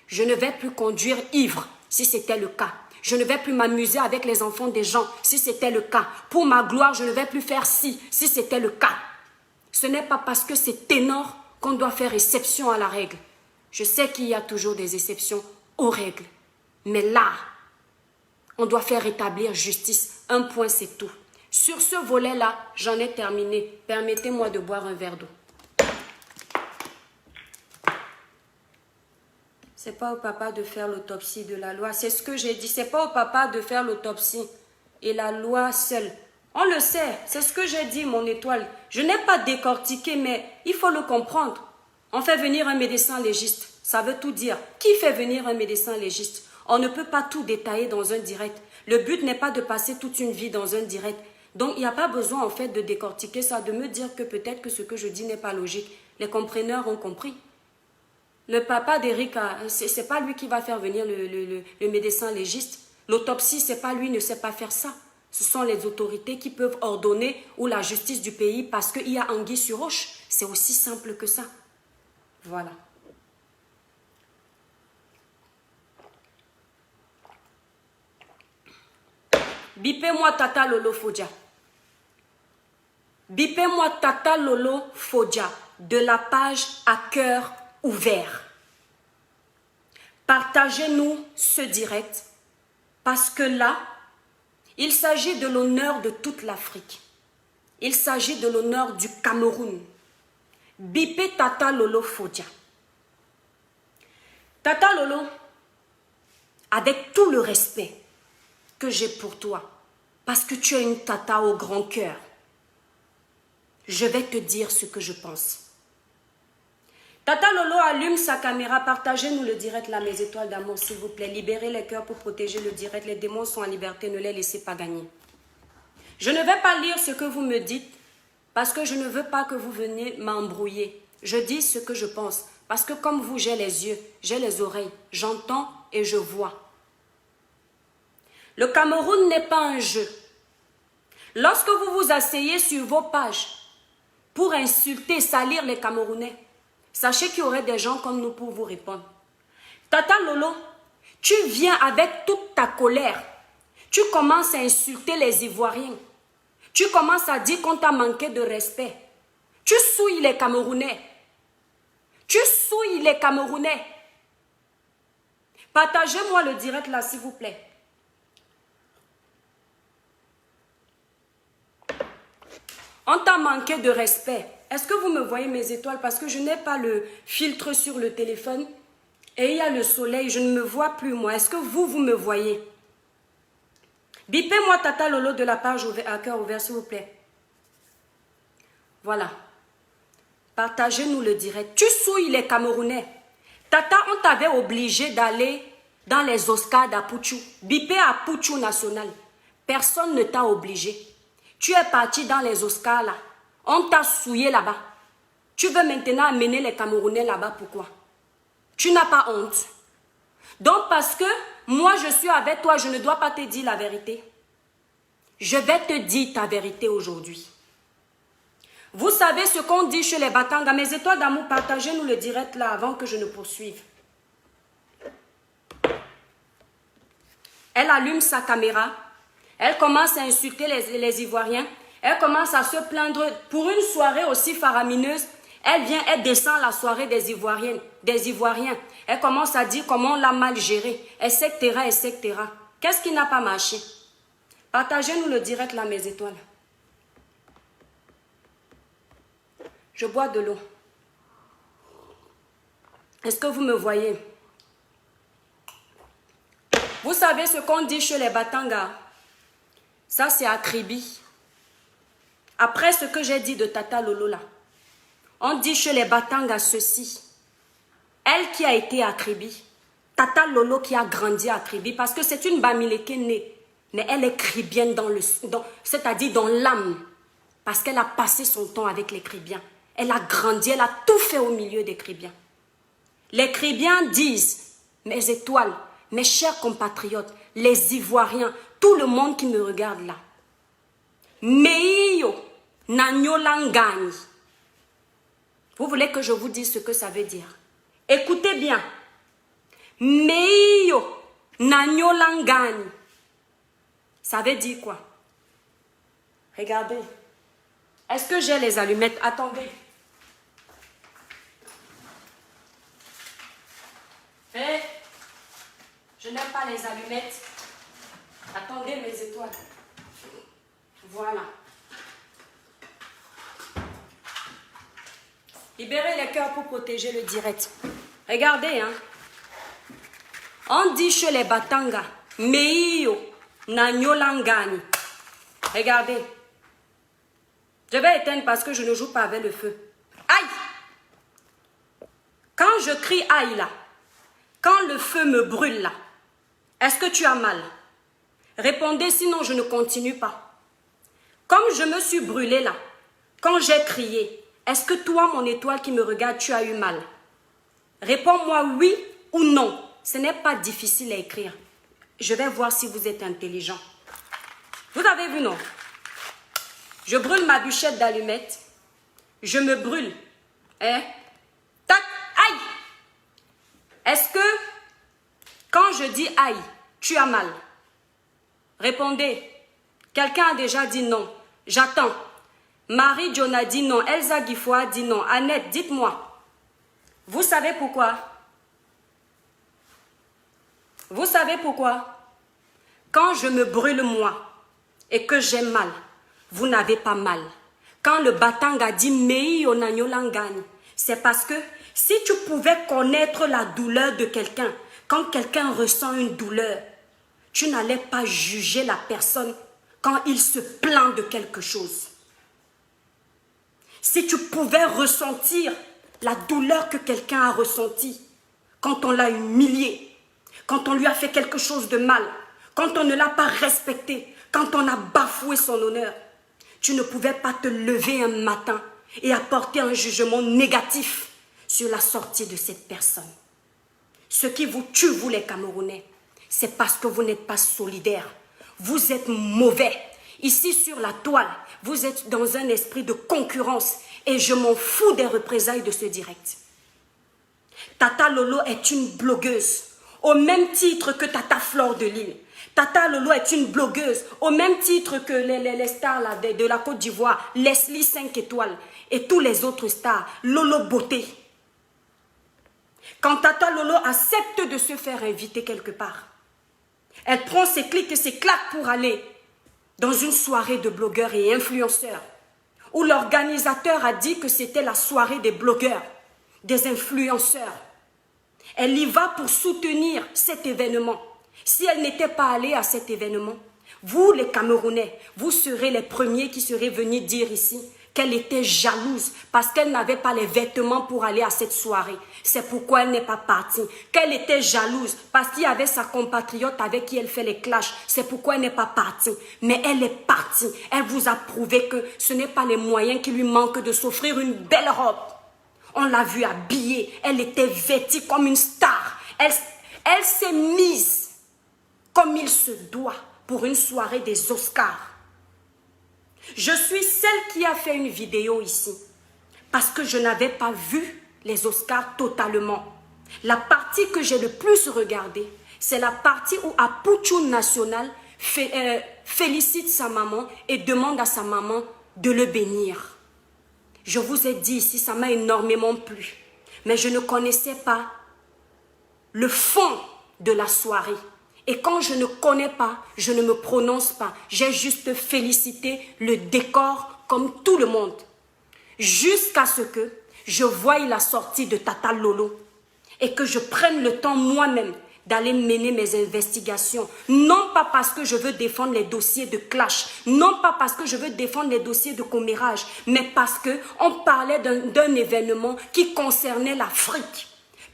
Je ne vais plus conduire ivre, si c'était le cas. Je ne vais plus m'amuser avec les enfants des gens, si c'était le cas. Pour ma gloire, je ne vais plus faire ci, si c'était le cas. Ce n'est pas parce que c'est Ténor qu'on doit faire exception à la règle. Je sais qu'il y a toujours des exceptions aux règles. Mais là, on doit faire rétablir justice. Un point, c'est tout. Sur ce volet-là, j'en ai terminé. Permettez-moi de boire un verre d'eau. C'est pas au papa de faire l'autopsie de la loi. C'est ce que j'ai dit. C'est pas au papa de faire l'autopsie. Et la loi seule. On le sait. C'est ce que j'ai dit, mon étoile. Je n'ai pas décortiqué, mais il faut le comprendre. On fait venir un médecin légiste. Ça veut tout dire. Qui fait venir un médecin légiste? On ne peut pas tout détailler dans un direct. Le but n'est pas de passer toute une vie dans un direct. Donc, il n'y a pas besoin, en fait, de décortiquer ça, de me dire que peut-être que ce que je dis n'est pas logique. Les compreneurs ont compris. Le papa d'Erika, ce n'est pas lui qui va faire venir le médecin légiste. L'autopsie, ce n'est pas lui, il ne sait pas faire ça. Ce sont les autorités qui peuvent ordonner ou la justice du pays parce qu'il y a anguille sur roche. C'est aussi simple que ça. Voilà. Bipez-moi Tata Lolo Fodja. Bipez-moi Tata Lolo Fodja de la page à cœur ouvert. Partagez-nous ce direct parce que là, il s'agit de l'honneur de toute l'Afrique. Il s'agit de l'honneur du Cameroun. Bipez Tata Lolo Fodja. Tata Lolo, avec tout le respect que j'ai pour toi, parce que tu es une tata au grand cœur, je vais te dire ce que je pense. Tata Lolo allume sa caméra, partagez-nous le direct là, mes étoiles d'amour, s'il vous plaît. Libérez les cœurs pour protéger le direct. Les démons sont en liberté, ne les laissez pas gagner. Je ne vais pas lire ce que vous me dites, parce que je ne veux pas que vous veniez m'embrouiller. Je dis ce que je pense, parce que comme vous, j'ai les yeux, j'ai les oreilles, j'entends et je vois. Le Cameroun n'est pas un jeu. Lorsque vous vous asseyez sur vos pages pour insulter, salir les Camerounais, sachez qu'il y aurait des gens comme nous pour vous répondre. Tata Lolo, tu viens avec toute ta colère. Tu commences à insulter les Ivoiriens. Tu commences à dire qu'on t'a manqué de respect. Tu souilles les Camerounais. Tu souilles les Camerounais. Partagez-moi le direct là, s'il vous plaît. On t'a manqué de respect. Est-ce que vous me voyez mes étoiles? Parce que je n'ai pas le filtre sur le téléphone. Et il y a le soleil, je ne me vois plus moi. Est-ce que vous me voyez? Bipez-moi Tata Lolo de la page à cœur ouvert, s'il vous plaît. Voilà. Partagez-nous le direct. Tu souilles les Camerounais. Tata, on t'avait obligé d'aller dans les Oscars d'Apouchou. Bipez à Apouchou national. Personne ne t'a obligé. Tu es parti dans les Oscars là. On t'a souillé là-bas. Tu veux maintenant amener les Camerounais là-bas, pourquoi? Tu n'as pas honte. Donc parce que moi je suis avec toi, je ne dois pas te dire la vérité. Je vais te dire ta vérité aujourd'hui. Vous savez ce qu'on dit chez les Batanga. Mes étoiles d'amour, partagez-nous le direct là avant que je ne poursuive. Elle allume sa caméra. Elle commence à insulter les Ivoiriens. Elle commence à se plaindre pour une soirée aussi faramineuse. Elle descend la soirée des Ivoiriens. Elle commence à dire comment on l'a mal géré, etc., etc. Qu'est-ce qui n'a pas marché? Partagez-nous le direct là, mes étoiles. Je bois de l'eau. Est-ce que vous me voyez? Vous savez ce qu'on dit chez les Batanga? Ça, c'est à Kribi. Après ce que j'ai dit de Tata Lolo là, on dit chez les Batanga ceci. Elle qui a été à Kribi, Tata Lolo qui a grandi à Kribi, parce que c'est une Bamileke née, mais elle est kribienne c'est-à-dire dans l'âme, parce qu'elle a passé son temps avec les Kribiens. Elle a grandi, elle a tout fait au milieu des Kribiens. Les Kribiens disent, mes étoiles, mes chers compatriotes, les Ivoiriens, tout le monde qui me regarde là. Meiyo Nanyolangani. Vous voulez que je vous dise ce que ça veut dire? Écoutez bien. Meiyo Nanyolangani. Ça veut dire quoi? Regardez. Est-ce que j'ai les allumettes? Attendez. Je n'aime pas les allumettes. Attendez mes étoiles. Voilà. Libérez les cœurs pour protéger le direct. Regardez, hein. On dit chez les Batanga, Meiyo Nanyolangani. Regardez. Je vais éteindre parce que je ne joue pas avec le feu. Aïe! Quand je crie aïe là, quand le feu me brûle là, est-ce que tu as mal? Répondez, sinon je ne continue pas. Comme je me suis brûlée là, quand j'ai crié, est-ce que toi, mon étoile qui me regarde, tu as eu mal? Réponds-moi oui ou non. Ce n'est pas difficile à écrire. Je vais voir si vous êtes intelligent. Vous avez vu, non? Je brûle ma bûchette d'allumettes. Je me brûle. Hein? Tac! Aïe! Est-ce que, quand je dis aïe, tu as mal? Répondez. Quelqu'un a déjà dit non. J'attends. Marie Jonah dit non. Elsa Guifoa dit non. Annette, dites-moi. Vous savez pourquoi? Vous savez pourquoi? Quand je me brûle moi et que j'ai mal, vous n'avez pas mal. Quand le Batanga dit Mei Onanyolangani, c'est parce que si tu pouvais connaître la douleur de quelqu'un, quand quelqu'un ressent une douleur, tu n'allais pas juger la personne quand il se plaint de quelque chose. Si tu pouvais ressentir la douleur que quelqu'un a ressentie quand on l'a humilié, quand on lui a fait quelque chose de mal, quand on ne l'a pas respecté, quand on a bafoué son honneur, tu ne pouvais pas te lever un matin et apporter un jugement négatif sur la sortie de cette personne. Ce qui vous tue, vous les Camerounais, c'est parce que vous n'êtes pas solidaires. Vous êtes mauvais. Ici sur la toile, vous êtes dans un esprit de concurrence et je m'en fous des représailles de ce direct. Tata Lolo est une blogueuse, au même titre que Tata Fleur de Lille. Tata Lolo est une blogueuse, au même titre que les stars là, de la Côte d'Ivoire, Leslie 5 étoiles et tous les autres stars, Lolo Beauté. Quand Tata Lolo accepte de se faire inviter quelque part, elle prend ses clics et ses claques pour aller dans une soirée de blogueurs et influenceurs, où l'organisateur a dit que c'était la soirée des blogueurs, des influenceurs. Elle y va pour soutenir cet événement. Si elle n'était pas allée à cet événement, vous les Camerounais, vous serez les premiers qui seraient venus dire ici qu'elle était jalouse parce qu'elle n'avait pas les vêtements pour aller à cette soirée. C'est pourquoi elle n'est pas partie. Qu'elle était jalouse parce qu'il y avait sa compatriote avec qui elle fait les clashs. C'est pourquoi elle n'est pas partie. Mais elle est partie. Elle vous a prouvé que ce n'est pas les moyens qui lui manquent de s'offrir une belle robe. On l'a vue habillée. Elle était vêtue comme une star. Elle s'est mise comme il se doit pour une soirée des Oscars. Je suis celle qui a fait une vidéo ici parce que je n'avais pas vu les Oscars totalement. La partie que j'ai le plus regardée, c'est la partie où Apouchou National félicite sa maman et demande à sa maman de le bénir. Je vous ai dit ici, ça m'a énormément plu, mais je ne connaissais pas le fond de la soirée. Et quand je ne connais pas, je ne me prononce pas. J'ai juste félicité le décor comme tout le monde. Jusqu'à ce que je voie la sortie de Tata Lolo et que je prenne le temps moi-même d'aller mener mes investigations. Non pas parce que je veux défendre les dossiers de clash, non pas parce que je veux défendre les dossiers de commérage, mais parce qu'on parlait d'un événement qui concernait l'Afrique.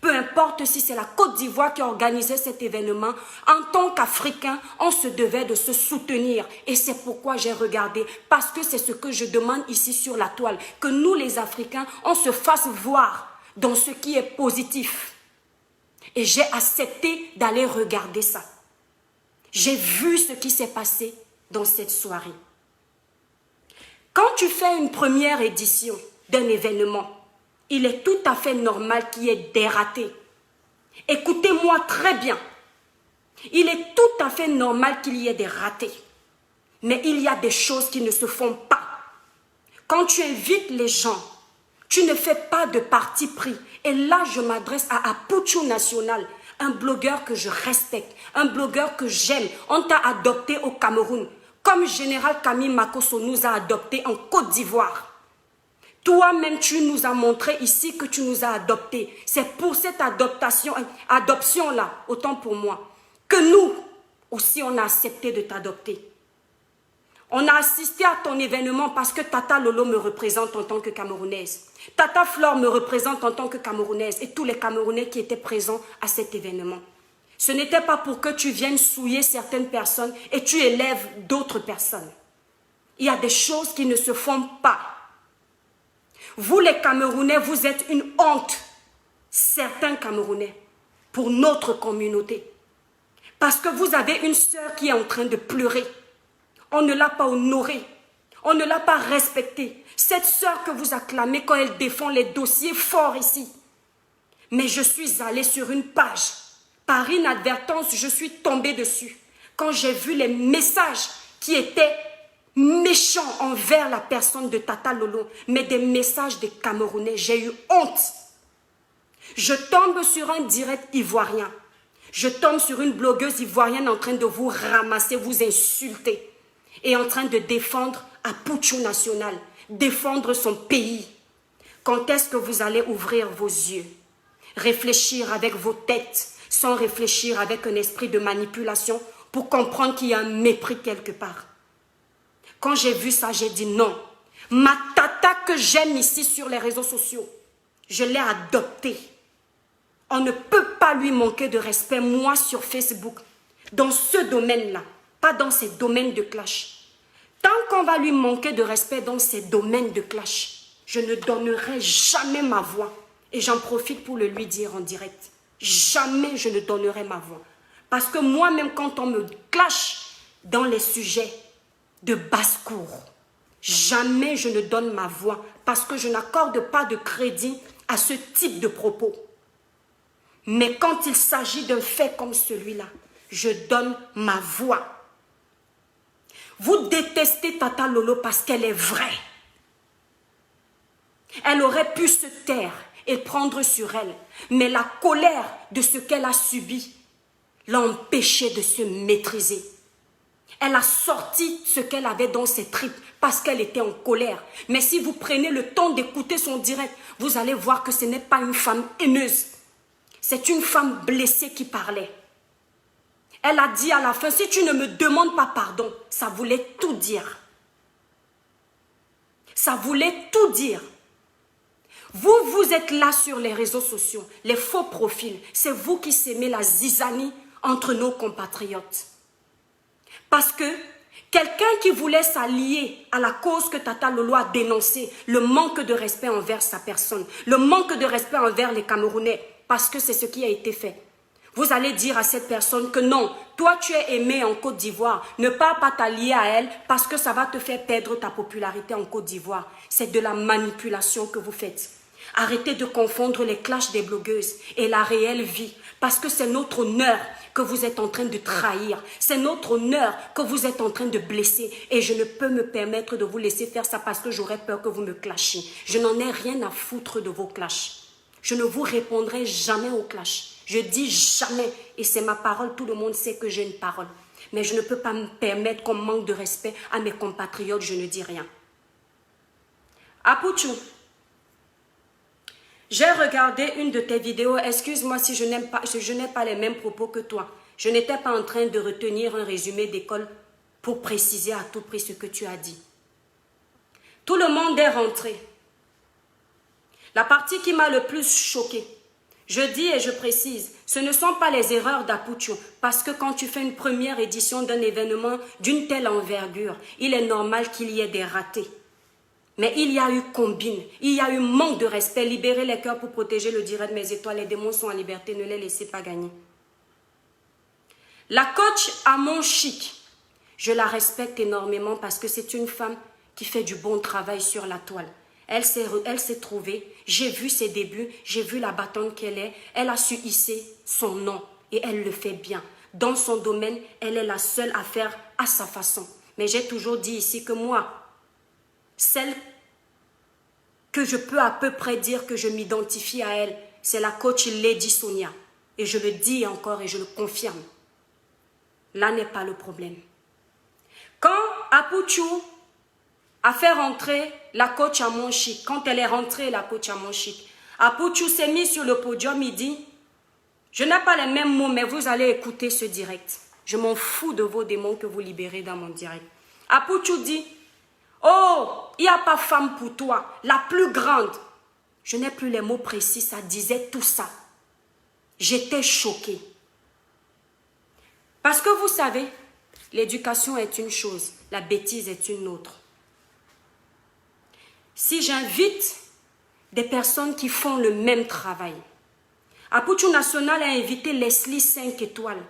Peu importe si c'est la Côte d'Ivoire qui organisait cet événement, en tant qu'Africain, on se devait de se soutenir. Et c'est pourquoi j'ai regardé, parce que c'est ce que je demande ici sur la toile, que nous les Africains, on se fasse voir dans ce qui est positif. Et j'ai accepté d'aller regarder ça. J'ai vu ce qui s'est passé dans cette soirée. Quand tu fais une première édition d'un événement, il est tout à fait normal qu'il y ait des ratés. Écoutez-moi très bien. Il est tout à fait normal qu'il y ait des ratés. Mais il y a des choses qui ne se font pas. Quand tu invites les gens, tu ne fais pas de parti pris. Et là, je m'adresse à Apouchou National, un blogueur que je respecte, un blogueur que j'aime. On t'a adopté au Cameroun, comme Général Camille Makosso nous a adoptés en Côte d'Ivoire. Toi-même, tu nous as montré ici que tu nous as adoptés. C'est pour cette adoption-là, autant pour moi, que nous aussi, on a accepté de t'adopter. On a assisté à ton événement parce que Tata Lolo me représente en tant que Camerounaise. Tata Flore me représente en tant que Camerounaise et tous les Camerounais qui étaient présents à cet événement. Ce n'était pas pour que tu viennes souiller certaines personnes et tu élèves d'autres personnes. Il y a des choses qui ne se font pas. Vous les Camerounais, vous êtes une honte, certains Camerounais, pour notre communauté. Parce que vous avez une sœur qui est en train de pleurer. On ne l'a pas honorée, on ne l'a pas respectée. Cette sœur que vous acclamez quand elle défend les dossiers forts ici. Mais je suis allée sur une page, par inadvertance, je suis tombée dessus. Quand j'ai vu les messages qui étaient méchants envers la personne de Tata Lolo, mais des messages des Camerounais, j'ai eu honte. Je tombe sur un direct ivoirien. Je tombe sur une blogueuse ivoirienne en train de vous ramasser, vous insulter. Et en train de défendre Apouchou National, défendre son pays. Quand est-ce que vous allez ouvrir vos yeux? Réfléchir avec vos têtes, sans réfléchir avec un esprit de manipulation, pour comprendre qu'il y a un mépris quelque part. Quand j'ai vu ça, j'ai dit non. Ma tata que j'aime ici sur les réseaux sociaux, je l'ai adoptée. On ne peut pas lui manquer de respect, moi, sur Facebook, dans ce domaine-là, pas dans ces domaines de clash. Tant qu'on va lui manquer de respect dans ces domaines de clash, je ne donnerai jamais ma voix. Et j'en profite pour le lui dire en direct. Jamais je ne donnerai ma voix. Parce que moi-même, quand on me clash dans les sujets de basse-cour, jamais je ne donne ma voix parce que je n'accorde pas de crédit à ce type de propos. Mais quand il s'agit d'un fait comme celui-là, je donne ma voix. Vous détestez Tata Lolo parce qu'elle est vraie. Elle aurait pu se taire et prendre sur elle, mais la colère de ce qu'elle a subi l'a empêchée de se maîtriser. Elle a sorti ce qu'elle avait dans ses tripes parce qu'elle était en colère. Mais si vous prenez le temps d'écouter son direct, vous allez voir que ce n'est pas une femme haineuse. C'est une femme blessée qui parlait. Elle a dit à la fin, si tu ne me demandes pas pardon, ça voulait tout dire. Ça voulait tout dire. Vous êtes là sur les réseaux sociaux, les faux profils. C'est vous qui sémez la zizanie entre nos compatriotes. Parce que quelqu'un qui voulait s'allier à la cause que Tata Lolo a dénoncée, le manque de respect envers sa personne, le manque de respect envers les Camerounais, parce que c'est ce qui a été fait. Vous allez dire à cette personne que non, toi tu es aimé en Côte d'Ivoire, ne pas t'allier à elle parce que ça va te faire perdre ta popularité en Côte d'Ivoire. C'est de la manipulation que vous faites. Arrêtez de confondre les clashs des blogueuses et la réelle vie, parce que c'est notre honneur que vous êtes en train de trahir. C'est notre honneur que vous êtes en train de blesser. Et je ne peux me permettre de vous laisser faire ça parce que j'aurais peur que vous me clashiez. Je n'en ai rien à foutre de vos clashs. Je ne vous répondrai jamais aux clashs. Je dis jamais, et c'est ma parole, tout le monde sait que j'ai une parole. Mais je ne peux pas me permettre qu'on manque de respect à mes compatriotes, je ne dis rien. Apouchou, j'ai regardé une de tes vidéos, excuse-moi si je n'ai pas les mêmes propos que toi. Je n'étais pas en train de retenir un résumé d'école pour préciser à tout prix ce que tu as dit. Tout le monde est rentré. La partie qui m'a le plus choquée, je dis et je précise, ce ne sont pas les erreurs d'Apouchou, parce que quand tu fais une première édition d'un événement d'une telle envergure, il est normal qu'il y ait des ratés. Mais il y a eu combine, il y a eu manque de respect, libérer les cœurs pour protéger le direct Mes Étoiles, les démons sont en liberté, ne les laissez pas gagner. La coach Amon Chic, je la respecte énormément parce que c'est une femme qui fait du bon travail sur la toile. Elle s'est trouvée, j'ai vu ses débuts, j'ai vu la bâtonne qu'elle est, elle a su hisser son nom et elle le fait bien. Dans son domaine, elle est la seule à faire à sa façon. Mais j'ai toujours dit ici que moi, celle que je peux à peu près dire que je m'identifie à elle, c'est la coach Lady Sonia. Et je le dis encore et je le confirme. Là n'est pas le problème. Quand Apouchou a fait rentrer la coach Amon Chic, quand elle est rentrée, la coach Amon Chic, Apouchou s'est mis sur le podium, il dit, je n'ai pas les mêmes mots, mais vous allez écouter ce direct. Je m'en fous de vos démons que vous libérez dans mon direct. Apouchou dit, oh, il n'y a pas femme pour toi, la plus grande. Je n'ai plus les mots précis, ça disait tout ça. J'étais choquée. Parce que vous savez, l'éducation est une chose, la bêtise est une autre. Si j'invite des personnes qui font le même travail, Apouchou National a invité Leslie 5 étoiles,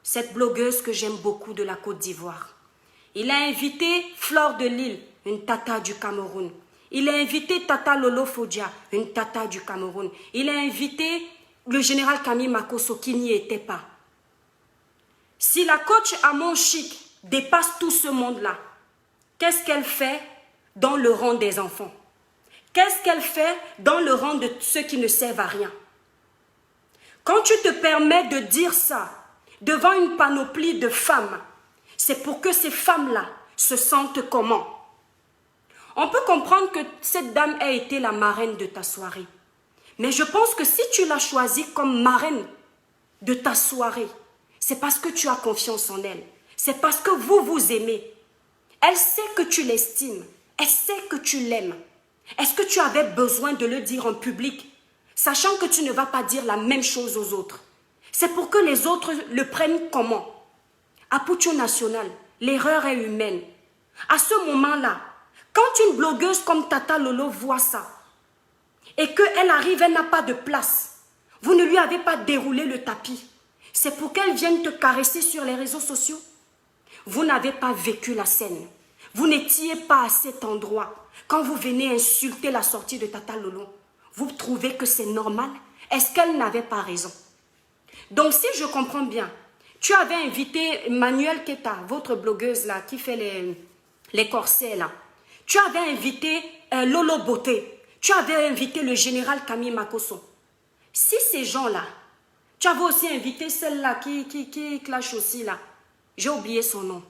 cette blogueuse que j'aime beaucoup de la Côte d'Ivoire. Il a invité Flore de Lille, une tata du Cameroun. Il a invité Tata Lolo Fodia, une tata du Cameroun. Il a invité le général Camille Makosso qui n'y était pas. Si la coach Amon Chic dépasse tout ce monde-là, qu'est-ce qu'elle fait dans le rang des enfants? Qu'est-ce qu'elle fait dans le rang de ceux qui ne servent à rien? Quand tu te permets de dire ça devant une panoplie de femmes, c'est pour que ces femmes-là se sentent comment? On peut comprendre que cette dame ait été la marraine de ta soirée. Mais je pense que si tu l'as choisie comme marraine de ta soirée, c'est parce que tu as confiance en elle. C'est parce que vous vous aimez. Elle sait que tu l'estimes. Elle sait que tu l'aimes. Est-ce que tu avais besoin de le dire en public, sachant que tu ne vas pas dire la même chose aux autres? C'est pour que les autres le prennent comment? Apouchou National, l'erreur est humaine. À ce moment-là, quand une blogueuse comme Tata Lolo voit ça, et qu'elle arrive, elle n'a pas de place, vous ne lui avez pas déroulé le tapis, c'est pour qu'elle vienne te caresser sur les réseaux sociaux. Vous n'avez pas vécu la scène. Vous n'étiez pas à cet endroit. Quand vous venez insulter la sortie de Tata Lolo, vous trouvez que c'est normal? Est-ce qu'elle n'avait pas raison? Donc si je comprends bien, Tu avais invité Manuel Keta, votre blogueuse là, qui fait les corsets là. Tu avais invité Lolo Beauté. Tu avais invité le général Camille Makosso. Si ces gens-là, tu avais aussi invité celle-là qui clash aussi là. J'ai oublié son nom.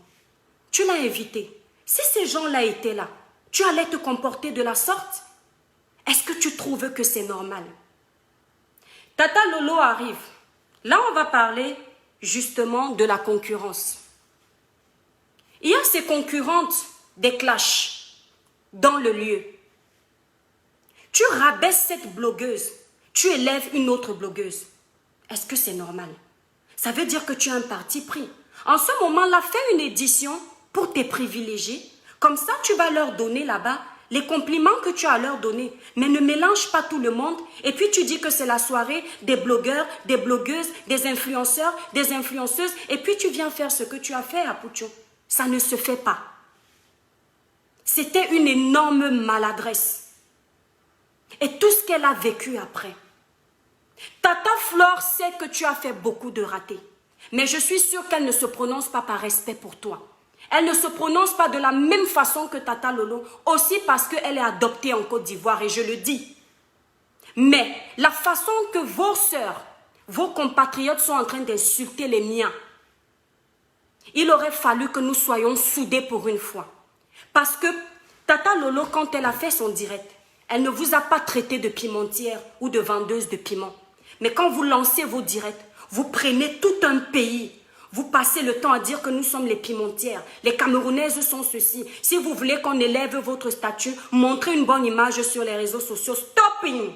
Tu l'as invité. Si ces gens-là étaient là, tu allais te comporter de la sorte? Est-ce que tu trouves que c'est normal? Tata Lolo arrive. Là, on va parler justement de la concurrence. Il y a ces concurrentes des clashs dans le lieu. Tu rabaisses cette blogueuse, tu élèves une autre blogueuse. Est-ce que c'est normal? Ça veut dire que tu as un parti pris. En ce moment-là, fais une édition pour tes privilégiés. Comme ça, tu vas leur donner là-bas les compliments que tu as à leur donner. Mais ne mélange pas tout le monde. Et puis tu dis que c'est la soirée des blogueurs, des blogueuses, des influenceurs, des influenceuses. Et puis tu viens faire ce que tu as fait à Poutchon. Ça ne se fait pas. C'était une énorme maladresse. Et tout ce qu'elle a vécu après. Tata Flore sait que tu as fait beaucoup de ratés. Mais je suis sûre qu'elle ne se prononce pas par respect pour toi. Elle ne se prononce pas de la même façon que Tata Lolo, aussi parce qu'elle est adoptée en Côte d'Ivoire, et je le dis. Mais la façon que vos sœurs, vos compatriotes sont en train d'insulter les miens, il aurait fallu que nous soyons soudés pour une fois. Parce que Tata Lolo, quand elle a fait son direct, elle ne vous a pas traité de pimentière ou de vendeuse de piment. Mais quand vous lancez vos directs, vous prenez tout un pays. Vous passez le temps à dire que nous sommes les pimentières. Les Camerounaises sont ceci. Si vous voulez qu'on élève votre statut, montrez une bonne image sur les réseaux sociaux. Stopping!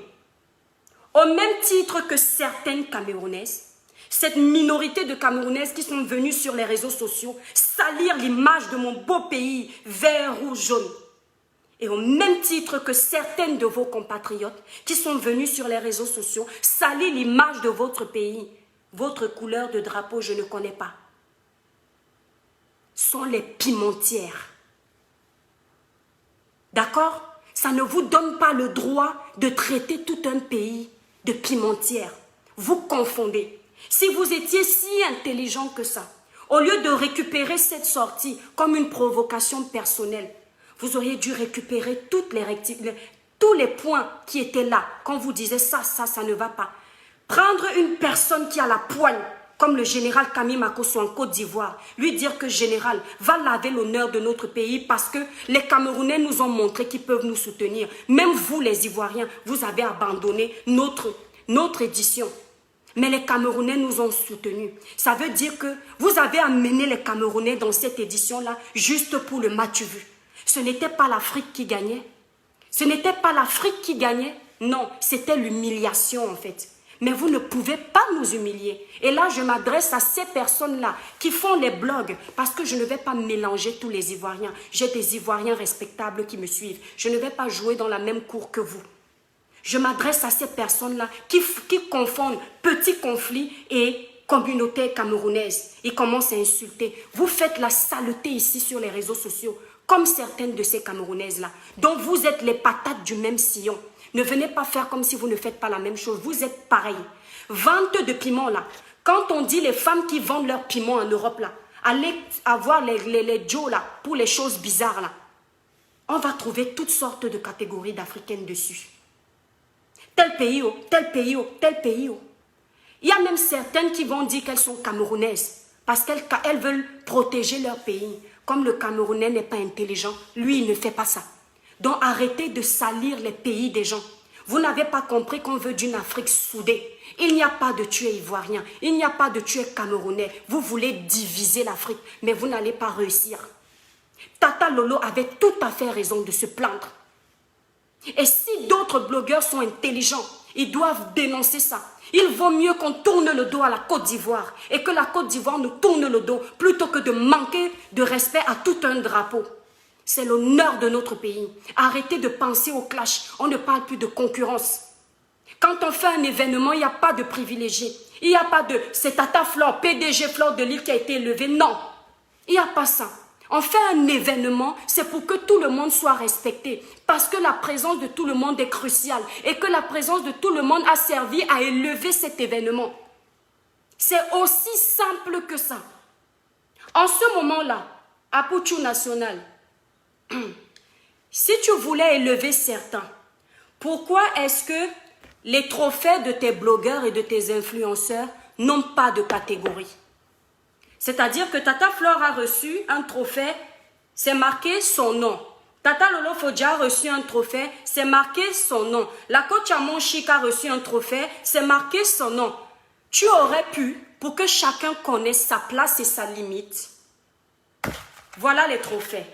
Au même titre que certaines Camerounaises, cette minorité de Camerounaises qui sont venues sur les réseaux sociaux salir l'image de mon beau pays, vert, rouge, jaune. Et au même titre que certaines de vos compatriotes qui sont venus sur les réseaux sociaux salir l'image de votre pays, votre couleur de drapeau, je ne connais pas, sont les pimentières. D'accord? Ça ne vous donne pas le droit de traiter tout un pays de pimentière. Vous confondez. Si vous étiez si intelligent que ça, au lieu de récupérer cette sortie comme une provocation personnelle, vous auriez dû récupérer tous les points qui étaient là. Quand vous disiez ça ne va pas. Prendre une personne qui a la poigne, comme le général Camille Makosso en Côte d'Ivoire, lui dire que général, va laver l'honneur de notre pays parce que les Camerounais nous ont montré qu'ils peuvent nous soutenir. Même vous, les Ivoiriens, vous avez abandonné notre édition. Mais les Camerounais nous ont soutenus. Ça veut dire que vous avez amené les Camerounais dans cette édition-là juste pour le match vu. Ce n'était pas l'Afrique qui gagnait. Ce n'était pas l'Afrique qui gagnait. Non, c'était l'humiliation en fait. Mais vous ne pouvez pas nous humilier. Et là, je m'adresse à ces personnes-là qui font les blogs parce que je ne vais pas mélanger tous les Ivoiriens. J'ai des Ivoiriens respectables qui me suivent. Je ne vais pas jouer dans la même cour que vous. Je m'adresse à ces personnes-là qui confondent petits conflits et communauté camerounaise. Ils commencent à insulter. Vous faites la saleté ici sur les réseaux sociaux, comme certaines de ces Camerounaises-là. Donc vous êtes les patates du même sillon. Ne venez pas faire comme si vous ne faites pas la même chose. Vous êtes pareil. Vente de piment là. Quand on dit les femmes qui vendent leurs piments en Europe là, allez avoir les Joe là pour les choses bizarres là. On va trouver toutes sortes de catégories d'Africaines dessus. Tel pays, oh, tel pays, oh, tel pays. Oh. Il y a même certaines qui vont dire qu'elles sont camerounaises parce qu'elles veulent protéger leur pays. Comme le Camerounais n'est pas intelligent, lui, il ne fait pas ça. Donc arrêtez de salir les pays des gens. Vous n'avez pas compris qu'on veut d'une Afrique soudée. Il n'y a pas de tuer ivoirien, il n'y a pas de tuer camerounais. Vous voulez diviser l'Afrique, mais vous n'allez pas réussir. Tata Lolo avait tout à fait raison de se plaindre. Et si d'autres blogueurs sont intelligents, ils doivent dénoncer ça. Il vaut mieux qu'on tourne le dos à la Côte d'Ivoire et que la Côte d'Ivoire nous tourne le dos plutôt que de manquer de respect à tout un drapeau. C'est l'honneur de notre pays. Arrêtez de penser au clash. On ne parle plus de concurrence. Quand on fait un événement, il n'y a pas de privilégiés. Il n'y a pas de « c'est Tata Flore, PDG Flore de Lille qui a été élevé ». Non, il n'y a pas ça. On fait un événement, c'est pour que tout le monde soit respecté. Parce que la présence de tout le monde est cruciale. Et que la présence de tout le monde a servi à élever cet événement. C'est aussi simple que ça. En ce moment-là, à Pouchou National, si tu voulais élever certains, pourquoi est-ce que les trophées de tes blogueurs et de tes influenceurs n'ont pas de catégorie? C'est-à-dire que Tata Flore a reçu un trophée, c'est marqué son nom. Tata Lolo Fodja a reçu un trophée, c'est marqué son nom. La coach Amon Chic a reçu un trophée, c'est marqué son nom. Tu aurais pu, pour que chacun connaisse sa place et sa limite. Voilà les trophées.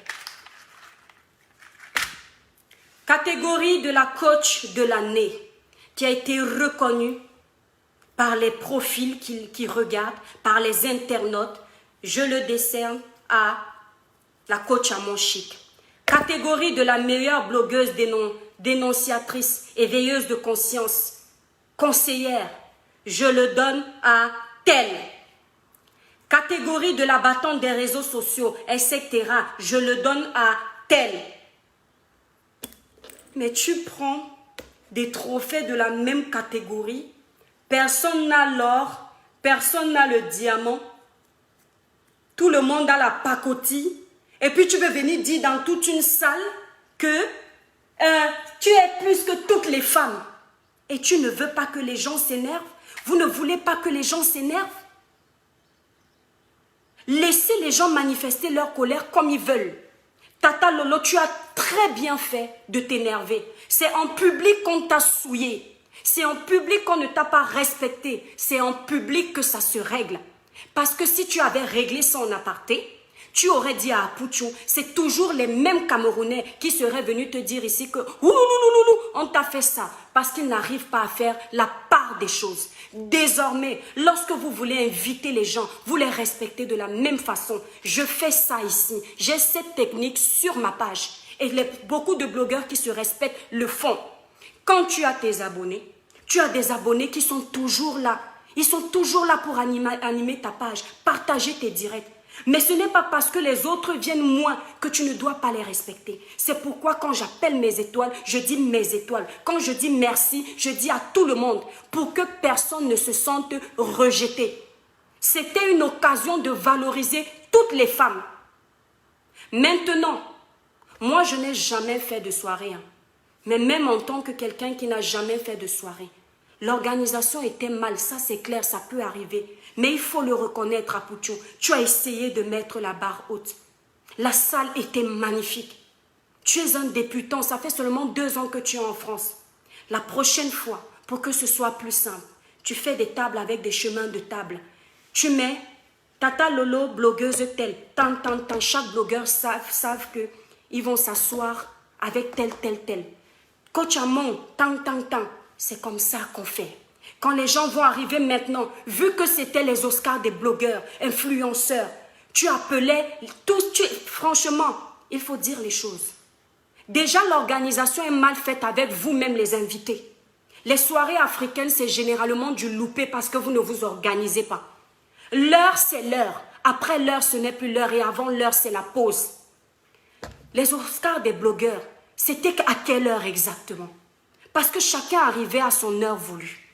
Catégorie de la coach de l'année, qui a été reconnue par les profils qui regardent, par les internautes. Je le décerne à la coach Amon Chic. Catégorie de la meilleure blogueuse dénonciatrice et veilleuse de conscience, conseillère. Je le donne à telle. Catégorie de la battante des réseaux sociaux, etc. Je le donne à telle. Mais tu prends des trophées de la même catégorie. Personne n'a l'or, personne n'a le diamant. Tout le monde a la pacotille. Et puis tu veux venir dire dans toute une salle que tu es plus que toutes les femmes. Et tu ne veux pas que les gens s'énervent. Vous ne voulez pas que les gens s'énervent. Laissez les gens manifester leur colère comme ils veulent. Tata Lolo, tu as très bien fait de t'énerver. C'est en public qu'on t'a souillé. C'est en public qu'on ne t'a pas respecté. C'est en public que ça se règle. Parce que si tu avais réglé ça en aparté, tu aurais dit à Pouchou, c'est toujours les mêmes Camerounais qui seraient venus te dire ici que on t'a fait ça. Parce qu'ils n'arrivent pas à faire la part des choses. Désormais, lorsque vous voulez inviter les gens, vous les respectez de la même façon. Je fais ça ici. J'ai cette technique sur ma page. Et beaucoup de blogueurs qui se respectent le font. Quand tu as tes abonnés, tu as des abonnés qui sont toujours là. Ils sont toujours là pour animer ta page, partager tes directs. Mais ce n'est pas parce que les autres viennent moins que tu ne dois pas les respecter. C'est pourquoi quand j'appelle mes étoiles, je dis mes étoiles. Quand je dis merci, je dis à tout le monde pour que personne ne se sente rejeté. C'était une occasion de valoriser toutes les femmes. Maintenant, moi je n'ai jamais fait de soirée. Mais même en tant que quelqu'un qui n'a jamais fait de soirée, l'organisation était mal, ça c'est clair, ça peut arriver. Mais il faut le reconnaître à Pouchou. Tu as essayé de mettre la barre haute. La salle était magnifique. Tu es un débutant, ça fait seulement 2 ans que tu es en France. La prochaine fois, pour que ce soit plus simple, tu fais des tables avec des chemins de table. Tu mets Tata Lolo, blogueuse telle, tant. Chaque blogueur savent qu'ils vont s'asseoir avec tel. Coach Amon, tant. C'est comme ça qu'on fait. Quand les gens vont arriver maintenant, vu que c'était les Oscars des blogueurs, influenceurs, tu appelais tous, franchement, il faut dire les choses. Déjà, l'organisation est mal faite avec vous-même les invités. Les soirées africaines, c'est généralement du loupé parce que vous ne vous organisez pas. L'heure, c'est l'heure. Après l'heure, ce n'est plus l'heure et avant l'heure, c'est la pause. Les Oscars des blogueurs, c'était à quelle heure exactement? Parce que chacun arrivait à son heure voulue.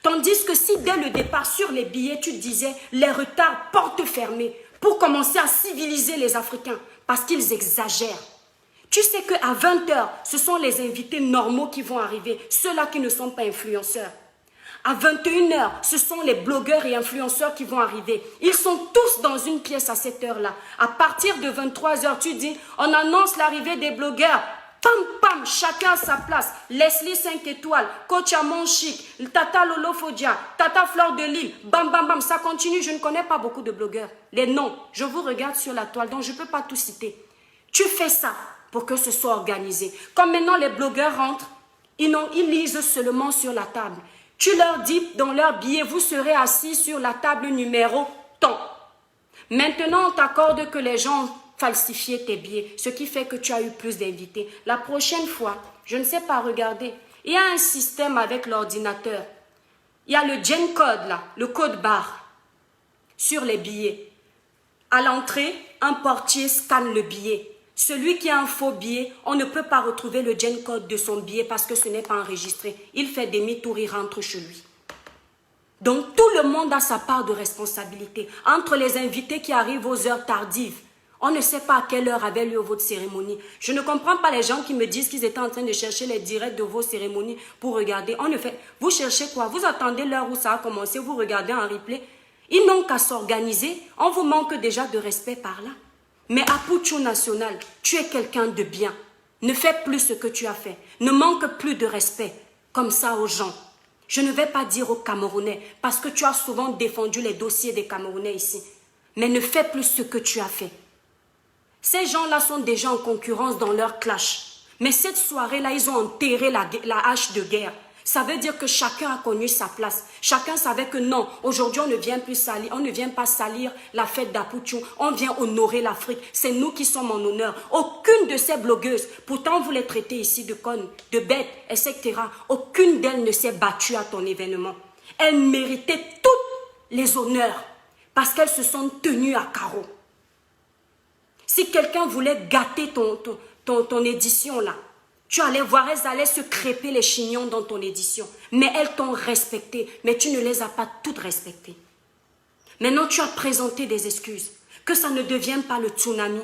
Tandis que si dès le départ sur les billets, tu disais les retards porte fermée pour commencer à civiliser les Africains parce qu'ils exagèrent. Tu sais qu'à 20h, ce sont les invités normaux qui vont arriver, ceux-là qui ne sont pas influenceurs. À 21h, ce sont les blogueurs et influenceurs qui vont arriver. Ils sont tous dans une pièce à cette heure-là. À partir de 23h, tu dis, on annonce l'arrivée des blogueurs. Pam, chacun à sa place. Leslie 5 étoiles, Coach Amon Chic, Tata Lolo Fodja, Tata Flore de Lille, bam, ça continue. Je ne connais pas beaucoup de blogueurs. Les noms, je vous regarde sur la toile, donc je ne peux pas tout citer. Tu fais ça pour que ce soit organisé. Comme maintenant les blogueurs rentrent, ils lisent seulement sur la table. Tu leur dis dans leur billet, vous serez assis sur la table numéro tant. Maintenant, on t'accorde que les gens falsifier tes billets, ce qui fait que tu as eu plus d'invités. La prochaine fois, je ne sais pas, regarder, il y a un système avec l'ordinateur. Il y a le gen code là, le code barre sur les billets. À l'entrée, un portier scanne le billet. Celui qui a un faux billet, on ne peut pas retrouver le gen code de son billet parce que ce n'est pas enregistré. Il fait demi-tour, il rentre chez lui. Donc tout le monde a sa part de responsabilité. Entre les invités qui arrivent aux heures tardives, on ne sait pas à quelle heure avait lieu votre cérémonie. Je ne comprends pas les gens qui me disent qu'ils étaient en train de chercher les directs de vos cérémonies pour regarder. En effet, vous cherchez quoi? Vous attendez l'heure où ça a commencé, vous regardez en replay. Ils n'ont qu'à s'organiser. On vous manque déjà de respect par là. Mais à Puchu National, tu es quelqu'un de bien. Ne fais plus ce que tu as fait. Ne manque plus de respect comme ça aux gens. Je ne vais pas dire aux Camerounais, parce que tu as souvent défendu les dossiers des Camerounais ici. Mais ne fais plus ce que tu as fait. Ces gens-là sont déjà en concurrence dans leur clash. Mais cette soirée-là, ils ont enterré la hache de guerre. Ça veut dire que chacun a connu sa place. Chacun savait que non, aujourd'hui on ne vient plus salir, on ne vient pas salir la fête d'Apuchu, on vient honorer l'Afrique. C'est nous qui sommes en honneur. Aucune de ces blogueuses, pourtant vous les traitez ici de connes, de bêtes, etc. Aucune d'elles ne s'est battue à ton événement. Elles méritaient tous les honneurs parce qu'elles se sont tenues à carreau. Si quelqu'un voulait gâter ton édition là, tu allais voir, elles allaient se crêper les chignons dans ton édition. Mais elles t'ont respecté, mais tu ne les as pas toutes respectées. Maintenant, tu as présenté des excuses. Que ça ne devienne pas le tsunami.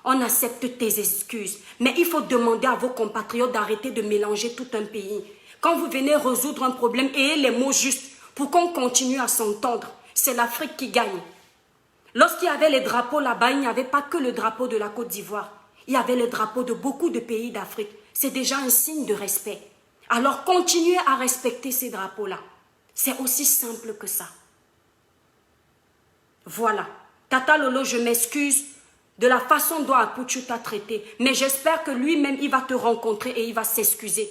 On accepte tes excuses. Mais il faut demander à vos compatriotes d'arrêter de mélanger tout un pays. Quand vous venez résoudre un problème, ayez les mots justes pour qu'on continue à s'entendre. C'est l'Afrique qui gagne. Lorsqu'il y avait les drapeaux là-bas, il n'y avait pas que le drapeau de la Côte d'Ivoire. Il y avait le drapeau de beaucoup de pays d'Afrique. C'est déjà un signe de respect. Alors continuez à respecter ces drapeaux-là. C'est aussi simple que ça. Voilà. Tata Lolo, je m'excuse de la façon dont Apuchu t'a traité. Mais j'espère que lui-même, il va te rencontrer et il va s'excuser.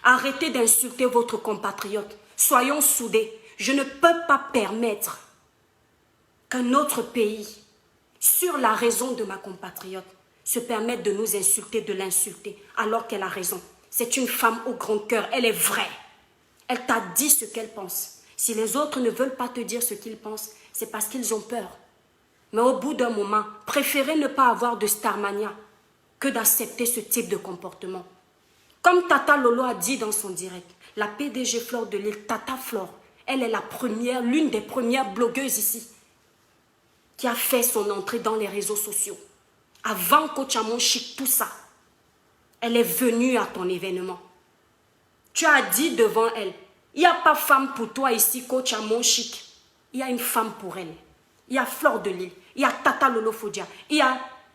Arrêtez d'insulter votre compatriote. Soyons soudés. Je ne peux pas permettre qu'un autre pays, sur la raison de ma compatriote, se permettre de nous insulter, de l'insulter, alors qu'elle a raison. C'est une femme au grand cœur, elle est vraie. Elle t'a dit ce qu'elle pense. Si les autres ne veulent pas te dire ce qu'ils pensent, c'est parce qu'ils ont peur. Mais au bout d'un moment, préférez ne pas avoir de starmania que d'accepter ce type de comportement. Comme Tata Lolo a dit dans son direct, la PDG Flore de Lille, Tata Flore, elle est la première, l'une des premières blogueuses ici qui a fait son entrée dans les réseaux sociaux. Avant Coach Amon Chic, tout ça, elle est venue à ton événement. Tu as dit devant elle, il n'y a pas femme pour toi ici, Coach Amon Chic. Il y a une femme pour elle. Il y a Flore de Lille, il y a Tata Lolo Fodia, il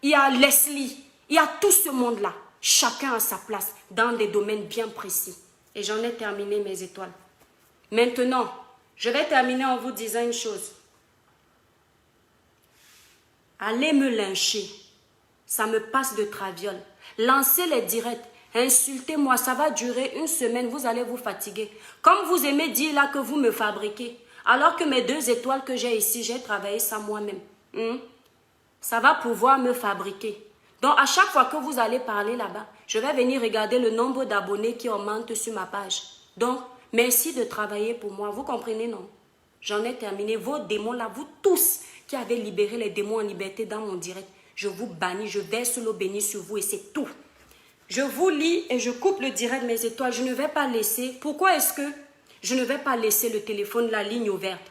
y a Leslie, il y a tout ce monde-là. Chacun a sa place dans des domaines bien précis. Et j'en ai terminé mes étoiles. Maintenant, je vais terminer en vous disant une chose. Allez me lyncher. Ça me passe de traviole. Lancez les directs. Insultez-moi. Ça va durer une semaine. Vous allez vous fatiguer. Comme vous aimez dire là que vous me fabriquez. Alors que mes 2 étoiles que j'ai ici, j'ai travaillé ça moi-même. Ça va pouvoir me fabriquer. Donc, à chaque fois que vous allez parler là-bas, je vais venir regarder le nombre d'abonnés qui augmente sur ma page. Donc, merci de travailler pour moi. Vous comprenez, non? J'en ai terminé. Vos démons là, vous tous qui avez libéré les démons en liberté dans mon direct, je vous bannis, je verse l'eau bénie sur vous et c'est tout. Je vous lis et je coupe le direct mes étoiles. Je ne vais pas laisser. Pourquoi est-ce que je ne vais pas laisser le téléphone, la ligne ouverte?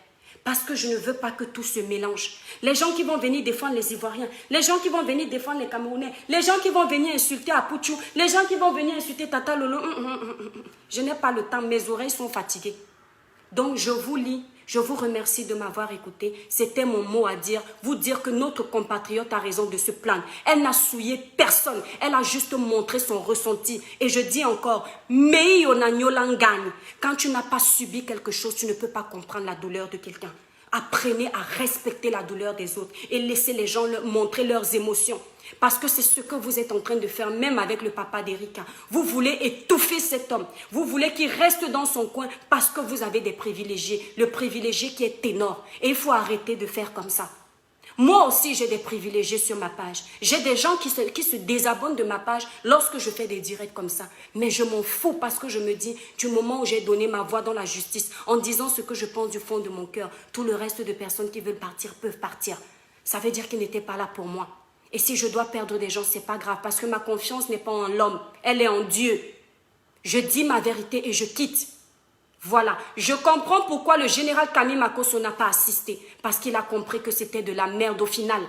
Parce que je ne veux pas que tout se mélange. Les gens qui vont venir défendre les Ivoiriens, les gens qui vont venir défendre les Camerounais, les gens qui vont venir insulter Apuchu, les gens qui vont venir insulter Tata Lolo. Je n'ai pas le temps, mes oreilles sont fatiguées. Donc je vous lis, je vous remercie de m'avoir écouté. C'était mon mot à dire, vous dire que notre compatriote a raison de se plaindre. Elle n'a souillé personne, elle a juste montré son ressenti. Et je dis encore, quand tu n'as pas subi quelque chose, tu ne peux pas comprendre la douleur de quelqu'un. Apprenez à respecter la douleur des autres et laissez les gens leur montrer leurs émotions. Parce que c'est ce que vous êtes en train de faire, même avec le papa d'Erika. Vous voulez étouffer cet homme. Vous voulez qu'il reste dans son coin parce que vous avez des privilégiés. Le privilégié qui est ténor. Et il faut arrêter de faire comme ça. Moi aussi, j'ai des privilégiés sur ma page. J'ai des gens qui se désabonnent de ma page lorsque je fais des directs comme ça. Mais je m'en fous parce que je me dis, du moment où j'ai donné ma voix dans la justice, en disant ce que je pense du fond de mon cœur, tout le reste de personnes qui veulent partir peuvent partir. Ça veut dire qu'ils n'étaient pas là pour moi. Et si je dois perdre des gens, c'est pas grave parce que ma confiance n'est pas en l'homme, elle est en Dieu. Je dis ma vérité et je quitte. Voilà, je comprends pourquoi le général Kami Makosso n'a pas assisté. Parce qu'il a compris que c'était de la merde au final.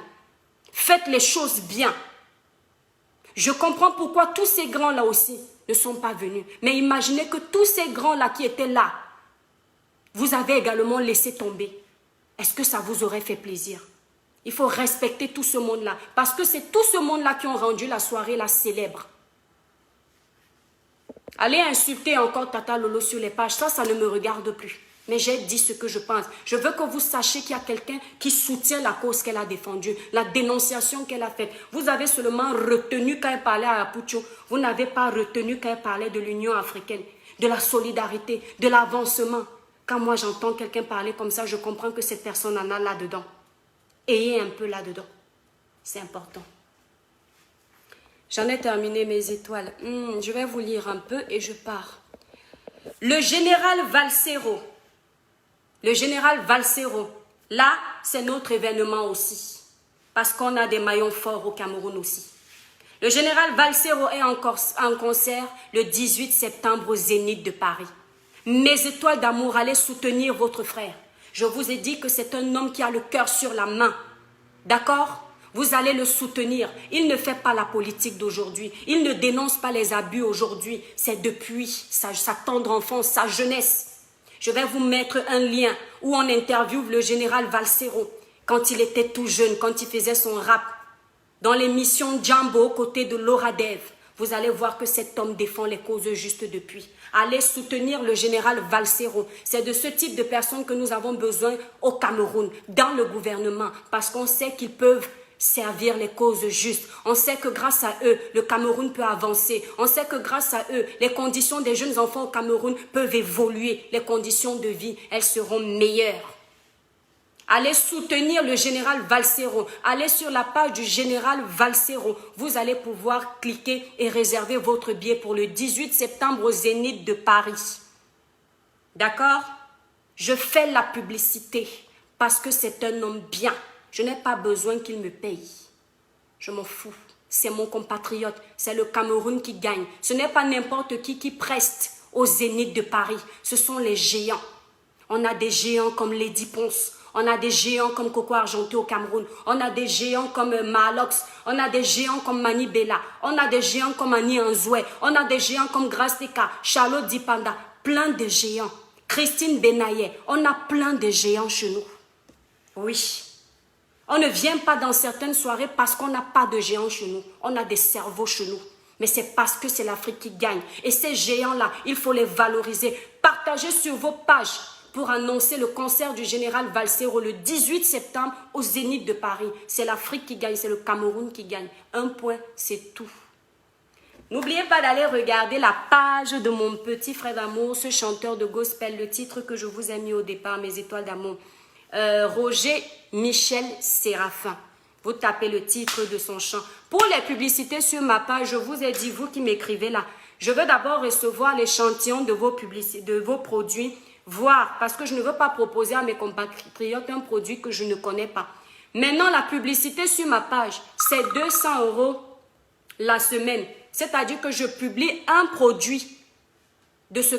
Faites les choses bien. Je comprends pourquoi tous ces grands-là aussi ne sont pas venus. Mais imaginez que tous ces grands-là qui étaient là, vous avez également laissé tomber. Est-ce que ça vous aurait fait plaisir? Il faut respecter tout ce monde-là. Parce que c'est tout ce monde-là qui ont rendu la soirée là célèbre. Allez insulter encore Tata Lolo sur les pages, ça ne me regarde plus. Mais j'ai dit ce que je pense. Je veux que vous sachiez qu'il y a quelqu'un qui soutient la cause qu'elle a défendue, la dénonciation qu'elle a faite. Vous avez seulement retenu quand elle parlait à Apucho. Vous n'avez pas retenu quand elle parlait de l'Union africaine, de la solidarité, de l'avancement. Quand moi j'entends quelqu'un parler comme ça, je comprends que cette personne en a là-dedans. Ayez un peu là-dedans. C'est important. J'en ai terminé mes étoiles. Je vais vous lire un peu et je pars. Le général Valsero. Le général Valsero. Là, c'est notre événement aussi. Parce qu'on a des maillons forts au Cameroun aussi. Le général Valsero est en concert le 18 septembre au Zénith de Paris. Mes étoiles d'amour, allez soutenir votre frère. Je vous ai dit que c'est un homme qui a le cœur sur la main. D'accord ? Vous allez le soutenir. Il ne fait pas la politique d'aujourd'hui. Il ne dénonce pas les abus aujourd'hui. C'est depuis sa tendre enfance, sa jeunesse. Je vais vous mettre un lien où on interviewe le général Valsero quand il était tout jeune, quand il faisait son rap. Dans l'émission Djambo aux côtés de Laura Dev. Vous allez voir que cet homme défend les causes justes depuis. Allez soutenir le général Valsero. C'est de ce type de personnes que nous avons besoin au Cameroun, dans le gouvernement, parce qu'on sait qu'ils peuvent servir les causes justes. On sait que grâce à eux, le Cameroun peut avancer. On sait que grâce à eux, les conditions des jeunes enfants au Cameroun peuvent évoluer. Les conditions de vie, elles seront meilleures. Allez soutenir le général Valsero. Allez sur la page du général Valsero. Vous allez pouvoir cliquer et réserver votre billet pour le 18 septembre au Zénith de Paris. D'accord? Je fais la publicité parce que c'est un homme bien. Je n'ai pas besoin qu'il me paye. Je m'en fous. C'est mon compatriote. C'est le Cameroun qui gagne. Ce n'est pas n'importe qui preste au Zénith de Paris. Ce sont les géants. On a des géants comme Lady Ponce. On a des géants comme Coco Argenté au Cameroun. On a des géants comme Malox. On a des géants comme Mani Bella. On a des géants comme Annie Anzoué. On a des géants comme Grace Teka, Charlotte Dipanda. Plein de géants. Christine Benaye. On a plein de géants chez nous. Oui. On ne vient pas dans certaines soirées parce qu'on n'a pas de géants chez nous. On a des cerveaux chez nous. Mais c'est parce que c'est l'Afrique qui gagne. Et ces géants-là, il faut les valoriser. Partagez sur vos pages pour annoncer le concert du général Valsero le 18 septembre au Zénith de Paris. C'est l'Afrique qui gagne, c'est le Cameroun qui gagne. Un point, c'est tout. N'oubliez pas d'aller regarder la page de mon petit frère d'amour, ce chanteur de gospel, le titre que je vous ai mis au départ, Mes étoiles d'amour. Roger Michel Séraphin. Vous tapez le titre de son chant. Pour les publicités sur ma page, je vous ai dit, vous qui m'écrivez là, je veux d'abord recevoir l'échantillon de vos produits, voir, parce que je ne veux pas proposer à mes compatriotes un produit que je ne connais pas. Maintenant, la publicité sur ma page, c'est 200 € la semaine. C'est-à-dire que je publie un produit de ce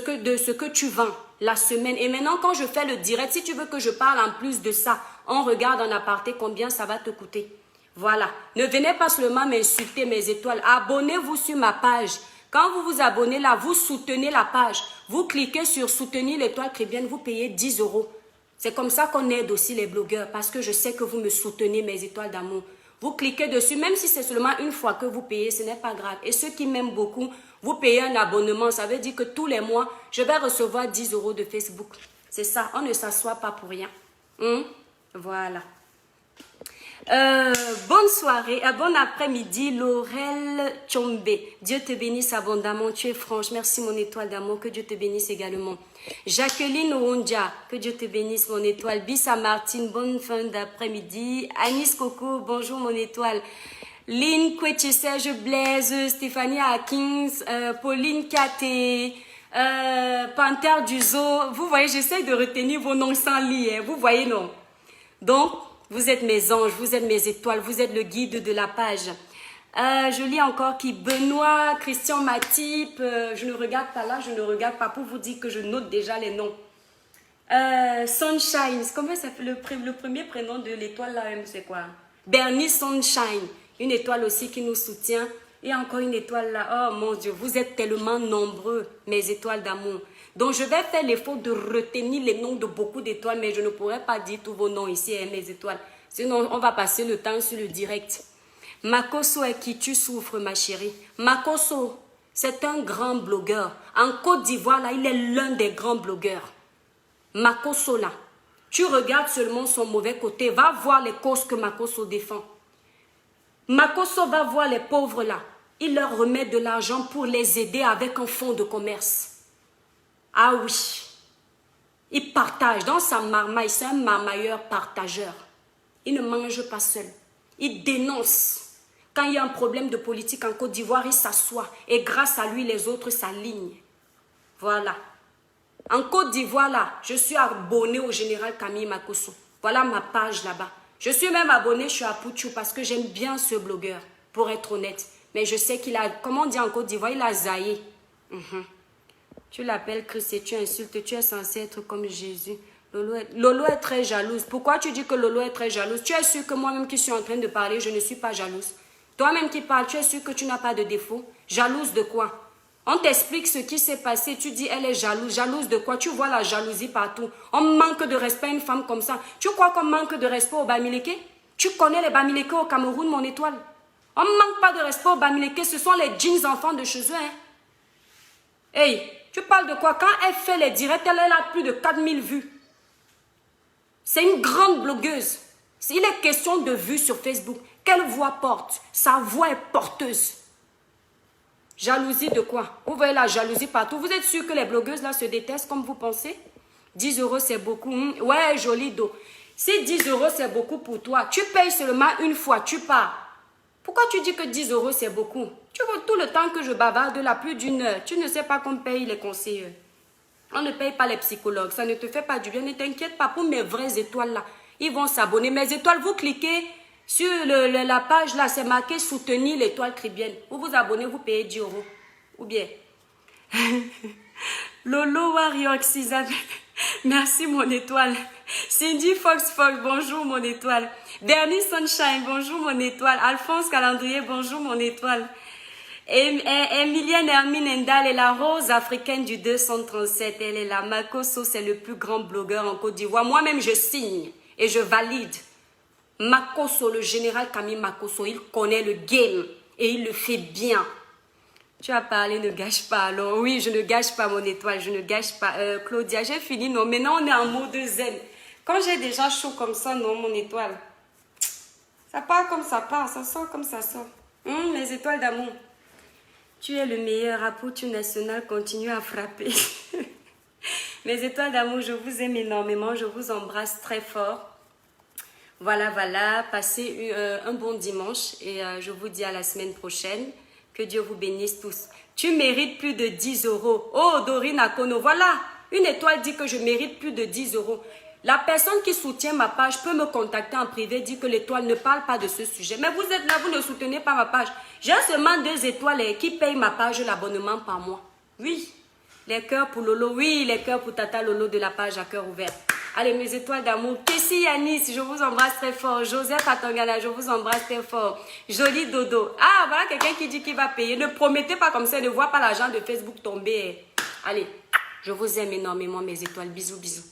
que tu vends la semaine. Et maintenant, quand je fais le direct, si tu veux que je parle en plus de ça, on regarde en aparté combien ça va te coûter. Voilà. Ne venez pas seulement m'insulter mes étoiles. Abonnez-vous sur ma page. Quand vous vous abonnez là, vous soutenez la page. Vous cliquez sur soutenir l'étoile chrétienne, vous payez 10 €. C'est comme ça qu'on aide aussi les blogueurs, parce que je sais que vous me soutenez mes étoiles d'amour. Vous cliquez dessus, même si c'est seulement une fois que vous payez, ce n'est pas grave. Et ceux qui m'aiment beaucoup, vous payez un abonnement. Ça veut dire que tous les mois, je vais recevoir 10 € de Facebook. C'est ça, on ne s'assoit pas pour rien. Voilà. Bonne soirée, bon après-midi, Laurel Tchombe. Dieu te bénisse abondamment, tu es franche. Merci mon étoile d'amour, que Dieu te bénisse également. Jacqueline Oundja, que Dieu te bénisse mon étoile. Bissa Martine, bonne fin d'après-midi. Anis Coco, bonjour mon étoile. Lynn Kweche, Serge Blaise, Stéphanie Akins, Pauline Kate, Panther du Zoo. Vous voyez, j'essaie de retenir vos noms sans lire, vous voyez non. Donc, vous êtes mes anges, vous êtes mes étoiles, vous êtes le guide de la page. Je lis encore qui? Benoît, Christian Matip. Je ne regarde pas là, je ne regarde pas pour vous dire que je note déjà les noms. Sunshine, comment ça fait le premier prénom de l'étoile là, c'est quoi? Bernie Sunshine, une étoile aussi qui nous soutient. Et encore une étoile là. Oh mon Dieu, vous êtes tellement nombreux, mes étoiles d'amour. Donc je vais faire l'effort de retenir les noms de beaucoup d'étoiles, mais je ne pourrai pas dire tous vos noms ici, hein, mes étoiles. Sinon, on va passer le temps sur le direct. Makosso est qui? Tu souffres, ma chérie. Makosso, c'est un grand blogueur. En Côte d'Ivoire, là, il est l'un des grands blogueurs. Makosso, là, tu regardes seulement son mauvais côté. Va voir les causes que Makosso défend. Makosso va voir les pauvres, là. Il leur remet de l'argent pour les aider avec un fonds de commerce. Ah oui. Il partage dans sa marmaille. C'est un marmailleur partageur. Il ne mange pas seul. Il dénonce. Quand il y a un problème de politique en Côte d'Ivoire, il s'assoit. Et grâce à lui, les autres s'alignent. Voilà. En Côte d'Ivoire, là, je suis abonné au général Camille Makosso. Voilà ma page là-bas. Je suis même abonné, je suis à Pouchou parce que j'aime bien ce blogueur, pour être honnête. Mais je sais qu'il a, comment on dit en Côte d'Ivoire, il a zaïé. Tu l'appelles Christ et tu insultes, tu es censé être comme Jésus. Lolo est très jalouse. Pourquoi tu dis que Lolo est très jalouse? Tu es sûr que moi-même qui suis en train de parler, je ne suis pas jalouse. Toi-même qui parles, tu es sûr que tu n'as pas de défaut? Jalouse de quoi? On t'explique ce qui s'est passé, tu dis elle est jalouse. Jalouse de quoi? Tu vois la jalousie partout. On manque de respect à une femme comme ça. Tu crois qu'on manque de respect aux Bamileke? Tu connais les Bamileke au Cameroun, mon étoile? On ne manque pas de respect aux Bamileke, ce sont les jeans enfants de chez eux. Hein? Hey, tu parles de quoi? Quand elle fait les directs, elle a plus de 4000 vues. C'est une grande blogueuse. Il est question de vues sur Facebook. Quelle voix porte? Sa voix est porteuse. Jalousie de quoi? Vous voyez la jalousie partout. Vous êtes sûr que les blogueuses là se détestent comme vous pensez? 10 € c'est beaucoup. Ouais, joli dos. Si 10 € c'est beaucoup pour toi, tu payes seulement une fois, tu pars. Pourquoi tu dis que 10 € c'est beaucoup? Tu vois tout le temps que je bavarde là, plus d'une heure. Tu ne sais pas qu'on paye les conseillers. On ne paye pas les psychologues. Ça ne te fait pas du bien. Ne t'inquiète pas pour mes vraies étoiles là. Ils vont s'abonner. Mes étoiles, vous cliquez sur la page là, c'est marqué soutenir l'étoile Tribienne. Vous vous abonnez, vous payez 10 €. Ou bien. Lolo Wariox Isabelle. Merci mon étoile. Cindy Fox Fox, bonjour mon étoile. Bernie Sunshine, bonjour mon étoile. Alphonse Calendrier, bonjour mon étoile. Emilienne Hermine Ndal est la rose africaine du 237. Elle est là. Makosso, c'est le plus grand blogueur en Côte d'Ivoire. Moi-même, je signe et je valide. Makosso, le général Camille Makosso, il connaît le game et il le fait bien. Tu as parlé, ne gâche pas. Alors oui, je ne gâche pas mon étoile, je ne gâche pas. Claudia, j'ai fini. Non, maintenant on est en mode zen. Quand j'ai déjà chaud comme ça, non, mon étoile. Ça part comme ça part, ça sort comme ça sort. Les étoiles d'amour. Tu es le meilleur, Apoutu National, continue à frapper. Mes étoiles d'amour, je vous aime énormément, je vous embrasse très fort. Voilà, voilà, passez un bon dimanche et je vous dis à la semaine prochaine. Que Dieu vous bénisse tous. Tu mérites plus de 10 €. Oh, Dorine Akono, voilà, une étoile dit que je mérite plus de 10 €. La personne qui soutient ma page peut me contacter en privé, dit que l'étoile ne parle pas de ce sujet. Mais vous êtes là, vous ne soutenez pas ma page. J'ai seulement 2 étoiles qui payent ma page l'abonnement par mois. Oui, les cœurs pour Lolo, oui, les cœurs pour Tata Lolo de la page à cœur ouvert. Allez, mes étoiles d'amour. Kessie Yanis, je vous embrasse très fort. Joseph Atangana, je vous embrasse très fort. Joli Dodo. Ah, voilà quelqu'un qui dit qu'il va payer. Ne promettez pas comme ça, ne vois pas l'argent de Facebook tomber. Allez, je vous aime énormément, mes étoiles. Bisous, bisous.